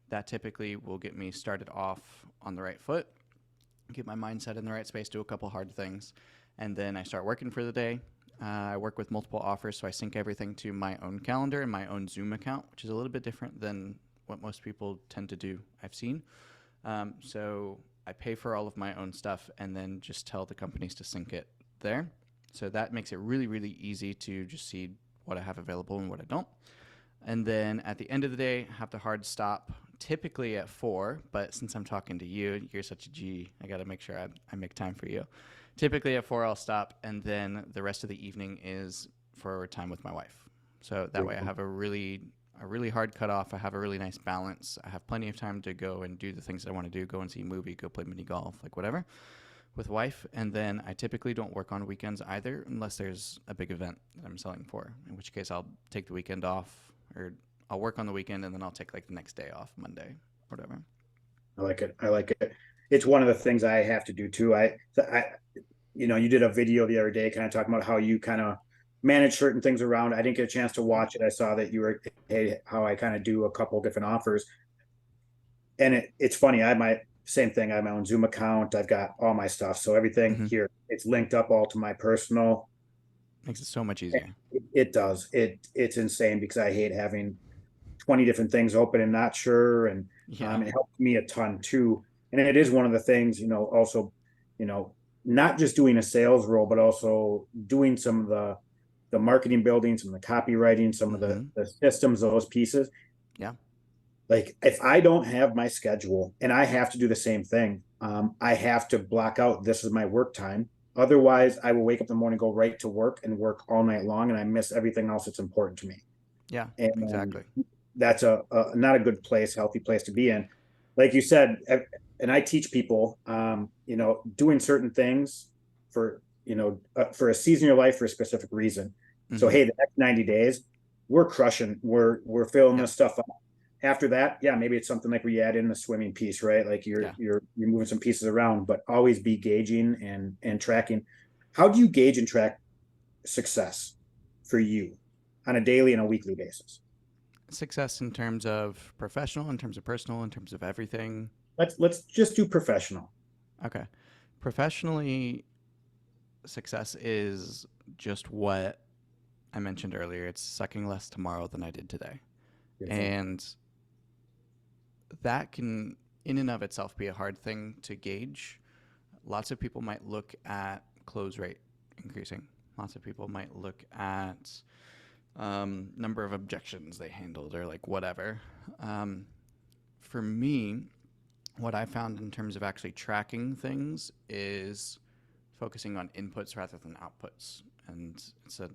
that typically will get me started off on the right foot, get my mindset in the right space, do a couple hard things, and then I start working for the day. I work with multiple offers, so I sync everything to my own calendar and my own Zoom account, which is a little bit different than what most people tend to do, I've seen. So I pay for all of my own stuff and then just tell the companies to sync it there. So that makes it really, really easy to just see what I have available and what I don't. And then at the end of the day, have the hard stop, typically at 4. But since I'm talking to you, you're such a G. I got to make sure I make time for you. Typically at 4, I'll stop, and then the rest of the evening is for time with my wife. So that way, I have a really hard cutoff. I have a really nice balance. I have plenty of time to go and do the things that I want to do. Go and see a movie. Go play mini golf, like whatever, with wife. And then I typically don't work on weekends either, unless there's a big event that I'm selling for. In which case, I'll take the weekend off, or I'll work on the weekend and then I'll take like the next day off, Monday, whatever. I like it. I like it. It's one of the things I have to do too. You did a video the other day kind of talking about how you kind of manage certain things around. I didn't get a chance to watch it. I saw that you were, hey, how I kind of do a couple different offers. And it's funny. I have my same thing. I have my own Zoom account. I've got all my stuff. So everything Mm-hmm. here, it's linked up all to my personal. Makes it so much easier. It does. It's insane because I hate having 20 different things open and not sure. And Yeah. it helped me a ton too. And it is one of the things, also, you know, not just doing a sales role, but also doing some of the marketing building, some of the copywriting, some of Mm-hmm. the systems, those pieces. Yeah. Like if I don't have my schedule and I have to do the same thing, I have to block out this is my work time. Otherwise, I will wake up in the morning, go right to work and work all night long, and I miss everything else that's important to me. Yeah. And Exactly. that's a not a good place, healthy place to be in. Like you said, and I teach people, doing certain things for a season of your life for a specific reason. So Mm-hmm. hey, the next 90 days, we're crushing, we're filling Yep. this stuff up. After that, yeah, maybe it's something like where you add in the swimming piece, right? Like you're Yeah. you're you're moving some pieces around, but always be gauging and tracking. How do you gauge and track success for you on a daily and a weekly basis? Success in terms of professional, in terms of personal, in terms of everything. Let's just do professional. Okay. Professionally, success is just what I mentioned earlier. It's sucking less tomorrow than I did today. Beautiful. And that can, in and of itself, be a hard thing to gauge. Lots of people might look at close rate increasing. Lots of people might look at number of objections they handled or like whatever. Um, for me, what I found in terms of actually tracking things is focusing on inputs rather than outputs. And it's an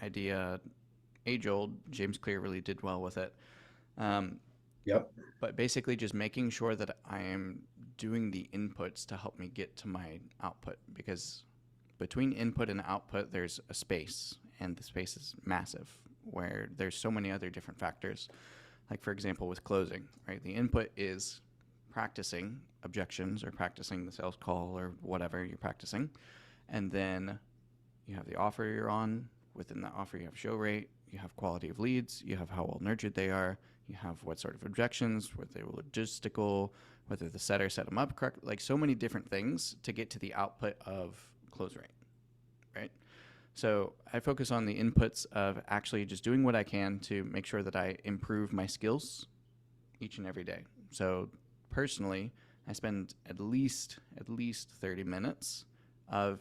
idea age old. James Clear really did well with it. Um, Yep. but basically, just making sure that I am doing the inputs to help me get to my output because between input and output, there's a space, and the space is massive where there's so many other different factors. Like, for example, with closing, right? The input is practicing objections or practicing the sales call or whatever you're practicing. And then you have the offer you're on. Within that offer, you have show rate, you have quality of leads, you have how well nurtured they are, you have what sort of objections, whether they were logistical, whether the setter set them up correct, like so many different things to get to the output of close rate, right? So I focus on the inputs of actually just doing what I can to make sure that I improve my skills each and every day. So personally, I spend at least 30 minutes of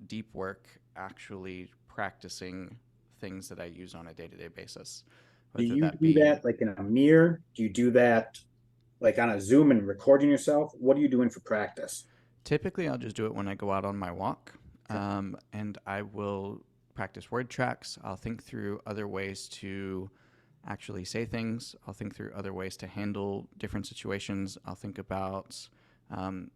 deep work actually practicing things that I use on a day-to-day basis. Do Whether you that do be that like in a mirror? Do you do that like on a Zoom and recording yourself? What are you doing for practice? typically I'll just do it when I go out on my walk. Okay. And I will practice word tracks. I'll think through other ways to actually say things. I'll think through other ways to handle different situations. I'll think about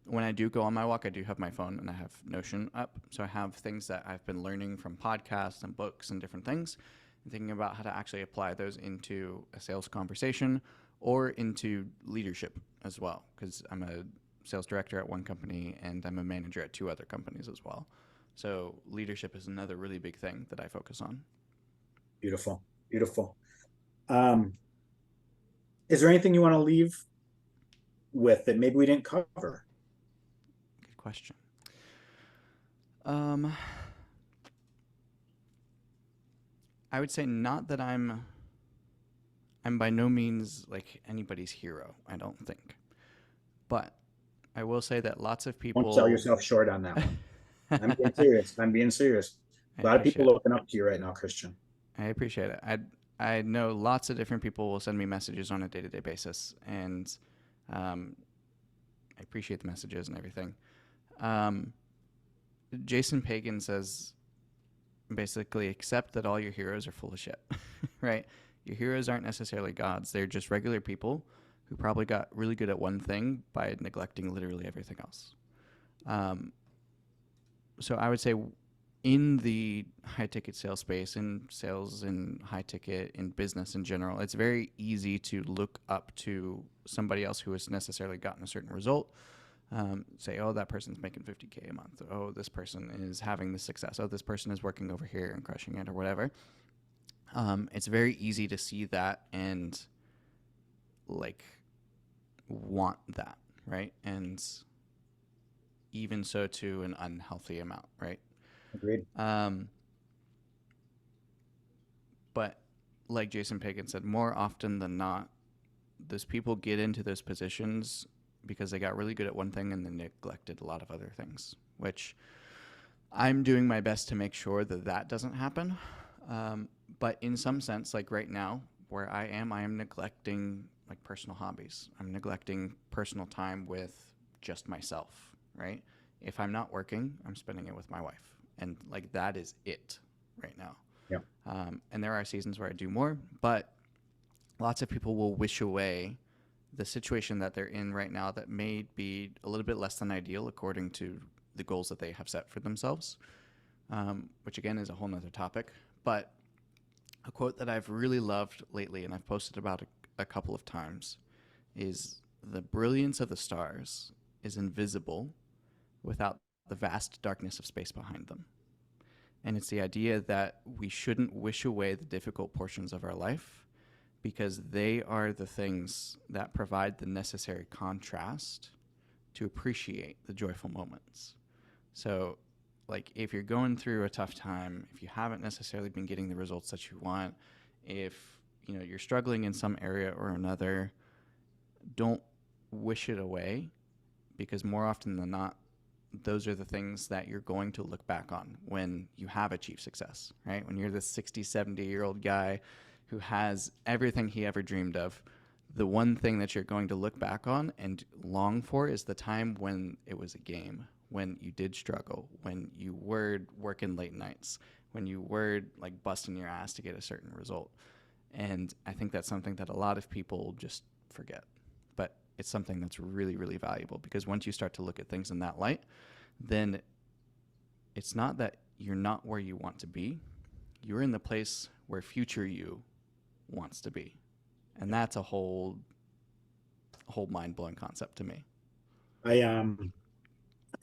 when I do go on my walk, I do have my phone and I have Notion up. So I have things that I've been learning from podcasts and books and different things, and thinking about how to actually apply those into a sales conversation or into leadership as well. Because I'm a sales director at one company and I'm a manager at two other companies as well. So leadership is another really big thing that I focus on. Beautiful. Beautiful. Um, is there anything you want to leave with that maybe we didn't cover? Good question. Um, I would say not that I'm by no means like anybody's hero, I don't think. But I will say that lots of Don't sell people yourself short on that one. I I'm being serious. I'm being serious. A lot of people appreciate it. looking up to you right now, Christian. I appreciate it. I know lots of different people will send me messages on a day-to-day basis, and um, I appreciate the messages and everything. Um, Jason Pagan says basically accept that all your heroes are full of shit, right? Your heroes aren't necessarily gods. They're just regular people who probably got really good at one thing by neglecting literally everything else. Um, so I would say in the high ticket sales space, in sales and high ticket, in business in general, it's very easy to look up to somebody else who has necessarily gotten a certain result. Say, oh, that person's making 50K a month. Oh, this person is having this success. Oh, this person is working over here and crushing it or whatever. It's very easy to see that and like want that, right? And even so to an unhealthy amount, right? Agreed. Um, but like Jason Pagan said, more often than not, those people get into those positions because they got really good at one thing and then neglected a lot of other things. which I'm doing my best to make sure that that doesn't happen. But in some sense, like right now, where I am neglecting like personal hobbies. I'm neglecting personal time with just myself, right? If I'm not working, I'm spending it with my wife. And like that is it right now. Yeah. And there are seasons where I do more, but lots of people will wish away the situation that they're in right now that may be a little bit less than ideal according to the goals that they have set for themselves, which again is a whole nother topic. But a quote that I've really loved lately, and I've posted about a couple of times, is the brilliance of the stars is invisible without the vast darkness of space behind them. And it's the idea that we shouldn't wish away the difficult portions of our life because they are the things that provide the necessary contrast to appreciate the joyful moments. So like if you're going through a tough time, if you haven't necessarily been getting the results that you want, if you're struggling in some area or another, don't wish it away, because more often than not, those are the things that you're going to look back on when you have achieved success, right? When you're this 60, 70-year-old guy who has everything he ever dreamed of, the one thing that you're going to look back on and long for is the time when it was a game, when you did struggle, when you were working late nights, when you were like busting your ass to get a certain result. And I think that's something that a lot of people just forget. But it's something that's really, really valuable, because once you start to look at things in that light, then it's not that you're not where you want to be. You're in the place where future you wants to be. And that's a whole mind-blowing concept to me. It's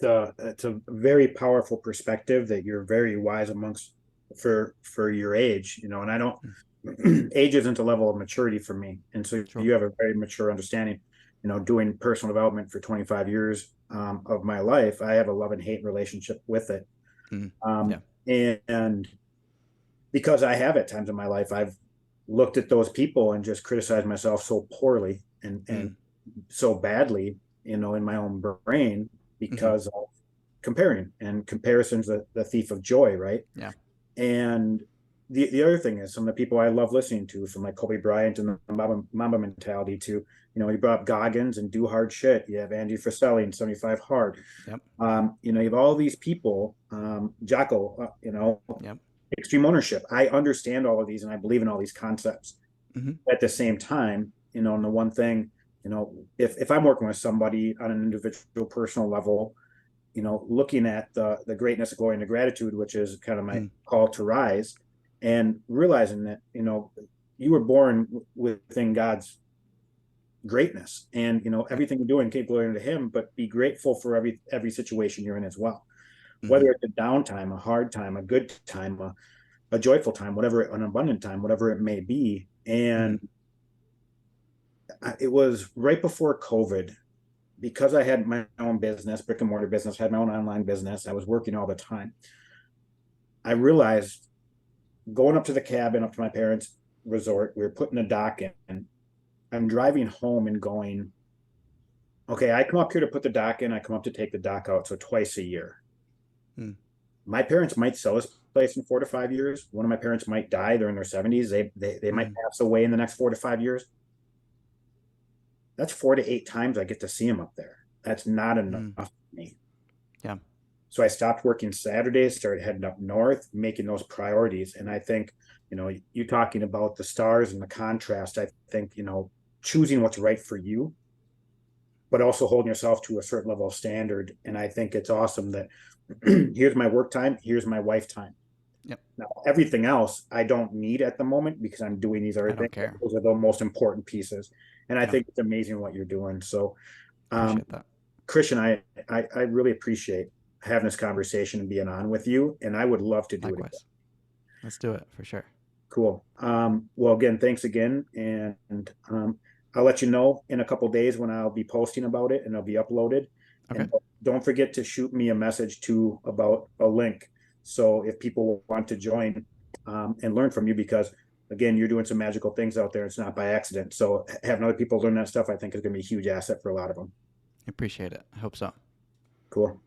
a very powerful perspective that you're very wise amongst for your age, and I don't age isn't a level of maturity for me. And so Sure. you have a very mature understanding, doing personal development for 25 years of my life. I have a love and hate relationship with it. Yeah. And because I have at times in my life, I've looked at those people and just criticized myself so poorly and so badly, in my own brain, because of comparing, and comparison's the thief of joy, right? Yeah. And the other thing is, some of the people I love listening to, from like Kobe Bryant and the Mamba mentality, to, you brought up Goggins and Do Hard Shit. You have Andy Frisella and 75 Hard. Yep. You have all these people, Jocko, Yep. extreme ownership. I understand all of these and I believe in all these concepts. At the same time, and the one thing, if I'm working with somebody on an individual personal level, looking at the greatness of glory and the gratitude, which is kind of my call to rise, and realizing that, you were born within God's greatness, and, everything you're doing, give glory to him, but be grateful for every situation you're in as well. Whether it's a downtime, a hard time, a good time, a joyful time, whatever, an abundant time, whatever it may be. And it was right before COVID, because I had my own business, brick and mortar business, had my own online business. I was working all the time. I realized, going up to the cabin, up to my parents' resort, we were putting a dock in. I'm driving home and going, okay, I come up here to put the dock in. I come up to take the dock out. So twice a year. My parents might sell this place in 4 to 5 years. One of my parents might die. They're in their 70s. They might pass away in the next 4 to 5 years. That's 4 to 8 times I get to see them up there. That's not enough for me. Yeah. So I stopped working Saturdays, started heading up north, making those priorities. And I think, you talking about the stars and the contrast, I think, choosing what's right for you, but also holding yourself to a certain level of standard. And I think it's awesome that here's my work time, here's my wife time. Yep. Now, everything else I don't need at the moment, because I'm doing these other things. Care. Those are the most important pieces. And I think it's amazing what you're doing. So, appreciate that. Christian, I really appreciate having this conversation and being on with you. And I would love to do it again. Let's do it for sure. Cool. Well, again, thanks again. And I'll let you know in a couple of days when I'll be posting about it and it'll be uploaded. Okay. And don't forget to shoot me a message too about a link. So if people want to join and learn from you, because again, you're doing some magical things out there. It's not by accident. So having other people learn that stuff, I think, is going to be a huge asset for a lot of them. I appreciate it. I hope so. Cool.